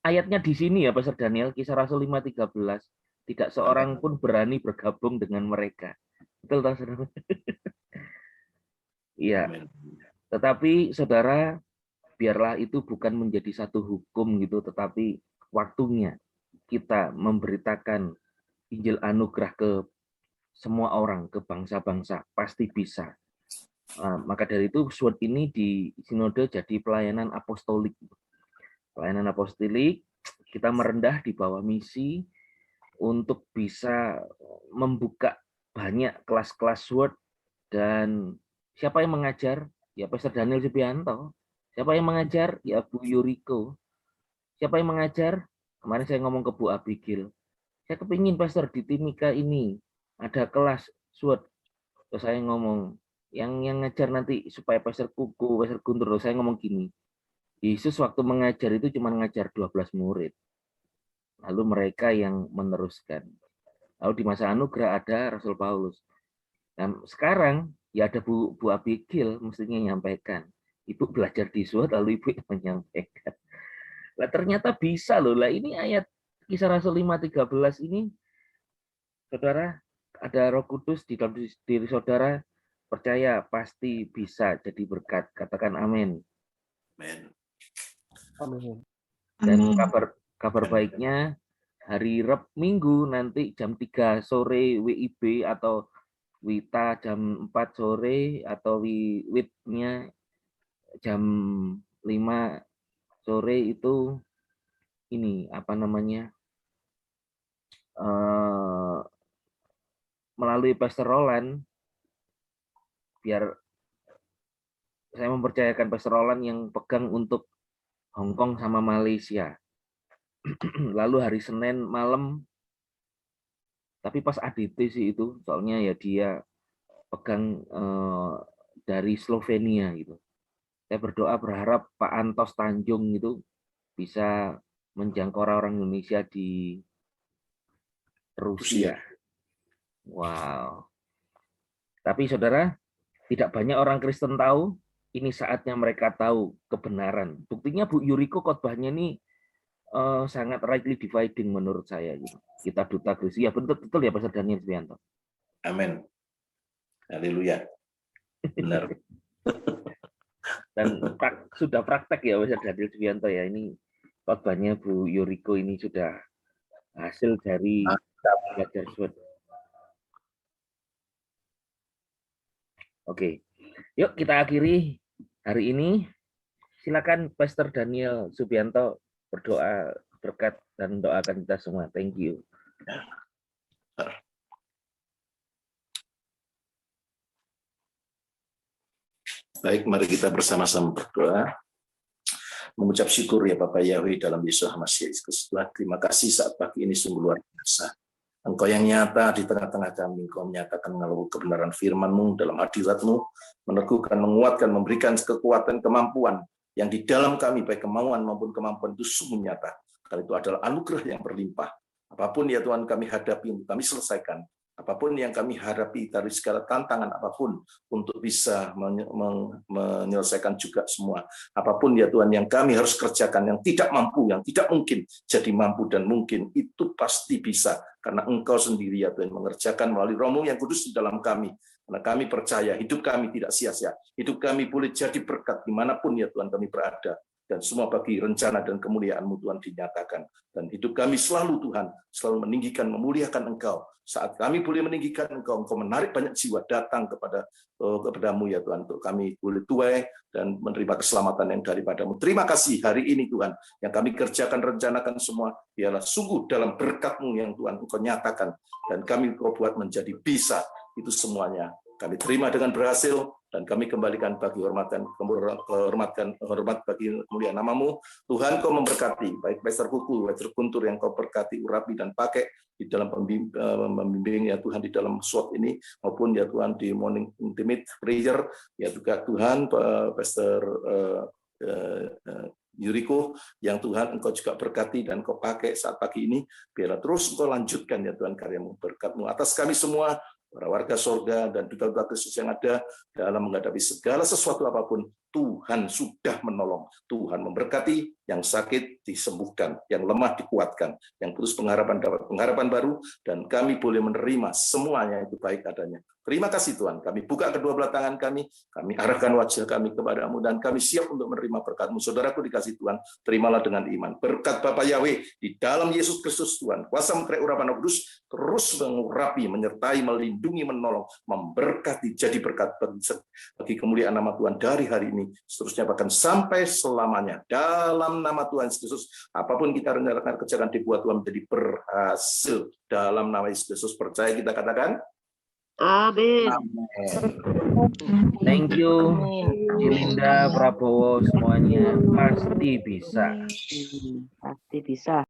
Speaker 2: ayatnya di sini ya Pastor Daniel, Kisah Rasul 5:13. Tidak seorang pun berani bergabung dengan mereka. Betul toh, saudara? Iya. Tetapi saudara, biarlah itu bukan menjadi satu hukum gitu, tetapi waktunya kita memberitakan Injil anugerah ke semua orang, ke bangsa-bangsa, pasti bisa. Maka dari itu SWOT ini di sinode jadi pelayanan apostolik. Pelayanan apostolik, kita merendah di bawah misi untuk bisa membuka banyak kelas-kelas SWOT. Dan siapa yang mengajar? Ya Pastor Daniel Subianto. Siapa yang mengajar? Ya Bu Yuriko. Siapa yang mengajar? Kemarin saya ngomong ke Bu Abigail. Saya kepingin Pastor di Timika ini ada kelas SWOT. Terus saya ngomong, yang ngajar nanti supaya Pastor Kuku, Pastor Guntur, saya ngomong gini. Yesus waktu mengajar itu cuma ngajar 12 murid. Lalu mereka yang meneruskan. Lalu di masa anugerah ada Rasul Paulus. Nah, sekarang ya ada Bu Abigail mestinya menyampaikan. Ibu belajar di SWOT lalu Ibu yang menyampaikan. Lah ternyata bisa loh. Lah ini ayat Kisah Rasul 5:13 ini, saudara, ada Roh Kudus di dalam diri saudara, percaya pasti bisa jadi berkat. Katakan amin.
Speaker 7: Amin.
Speaker 2: Dan kabar baiknya hari Minggu nanti jam 3 sore WIB atau Wita jam 4 sore atau WIT-nya jam 5 sore itu ini apa namanya? Melalui Pastor Roland, biar saya mempercayakan Pastor Roland yang pegang untuk Hong Kong sama Malaysia. Lalu hari Senin malam, tapi pas ADT sih itu, soalnya ya dia pegang dari Slovenia gitu. Saya berdoa berharap Pak Antos Tanjung itu bisa menjangkau orang Indonesia di Rusia. Wow. Tapi saudara, tidak banyak orang Kristen tahu, ini saatnya mereka tahu kebenaran. Buktinya Bu Yuriko khotbahnya ini sangat rightly dividing menurut saya. Gitu. Kita duta Kristus. Ya betul ya Pastor Daniel Subianto.
Speaker 7: Amin. Haleluya. Benar.
Speaker 2: Dan sudah praktek ya Pastor Daniel Subianto ya. Ini khotbahnya Bu Yuriko ini sudah hasil dari belajar SWOT. Oke, yuk kita akhiri hari ini. Silakan Pastor Daniel Subianto berdoa berkat dan doakan kita semua. Thank you.
Speaker 7: Baik, mari kita bersama-sama berdoa. Mengucap syukur ya Bapak Yahweh dalam Yesus Kristus. Terima kasih saat pagi ini sungguh luar biasa. Engkau yang nyata di tengah-tengah kami, Engkau menyatakan melalui kebenaran firman-Mu dalam hadirat-Mu, meneguhkan, menguatkan, memberikan kekuatan, kemampuan yang di dalam kami, baik kemauan maupun kemampuan itu sungguh nyata. Karena itu adalah anugerah yang berlimpah. Apapun ya Tuhan kami hadapi, kami selesaikan. Apapun yang kami hadapi dari segala tantangan apapun untuk bisa menyelesaikan juga semua. Apapun ya Tuhan yang kami harus kerjakan, yang tidak mampu, yang tidak mungkin jadi mampu dan mungkin, itu pasti bisa. Karena Engkau sendiri ya Tuhan mengerjakan melalui Roh-Mu yang kudus di dalam kami. Karena kami percaya hidup kami tidak sia-sia. Hidup kami boleh jadi berkat dimanapun ya Tuhan kami berada. Dan semua bagi rencana dan kemuliaan-Mu Tuhan dinyatakan. Dan hidup kami selalu Tuhan, selalu meninggikan, memuliakan Engkau. Saat kami boleh meninggikan Engkau, Engkau menarik banyak jiwa datang kepadamu ya Tuhan. Untuk kami boleh tuai dan menerima keselamatan yang daripada-Mu. Terima kasih hari ini Tuhan, yang kami kerjakan, rencanakan semua, biarlah sungguh dalam berkat-Mu yang Tuhan Engkau nyatakan. Dan kami Engkau buat menjadi bisa, itu semuanya. Kami terima dengan berhasil, dan kami kembalikan bagi hormat bagi kemuliaan nama-Mu. Tuhan Kau memberkati, baik Pastor Kuku, Pastor Guntur yang Kau berkati, urapi dan pakai di dalam membimbing ya Tuhan di dalam SWOT ini, maupun ya Tuhan di morning intimate prayer, ya juga Tuhan Pastor Yuriko yang Tuhan Engkau juga berkati dan Kau pakai saat pagi ini, biarlah terus Engkau lanjutkan ya Tuhan karya-Mu, berkat-Mu atas kami semua, para warga sorga dan duta-duta Kristus yang ada dalam menghadapi segala sesuatu apapun, Tuhan sudah menolong. Tuhan memberkati, yang sakit disembuhkan, yang lemah dikuatkan, yang putus pengharapan dapat pengharapan baru, dan kami boleh menerima semuanya itu baik adanya. Terima kasih Tuhan, kami buka kedua belah tangan kami arahkan wajah kami kepadamu, dan kami siap untuk menerima berkat-Mu. Saudaraku dikasih Tuhan, terimalah dengan iman. Berkat Bapa Yahweh di dalam Yesus Kristus Tuhan, kuasa menggerak urapan Roh Kudus, terus mengurapi, menyertai, melindungi, menolong, memberkati, jadi berkat bagi kemuliaan nama Tuhan dari hari ini, seterusnya bahkan sampai selamanya. Dalam nama Tuhan Yesus Kristus, apapun kita rencanakan kerjakan dibuat Tuhan menjadi berhasil. Dalam nama Yesus Kristus, percaya kita katakan,
Speaker 6: Amin.
Speaker 2: Thank you, Cilinda, Prabowo, semuanya pasti bisa.
Speaker 6: Pasti bisa.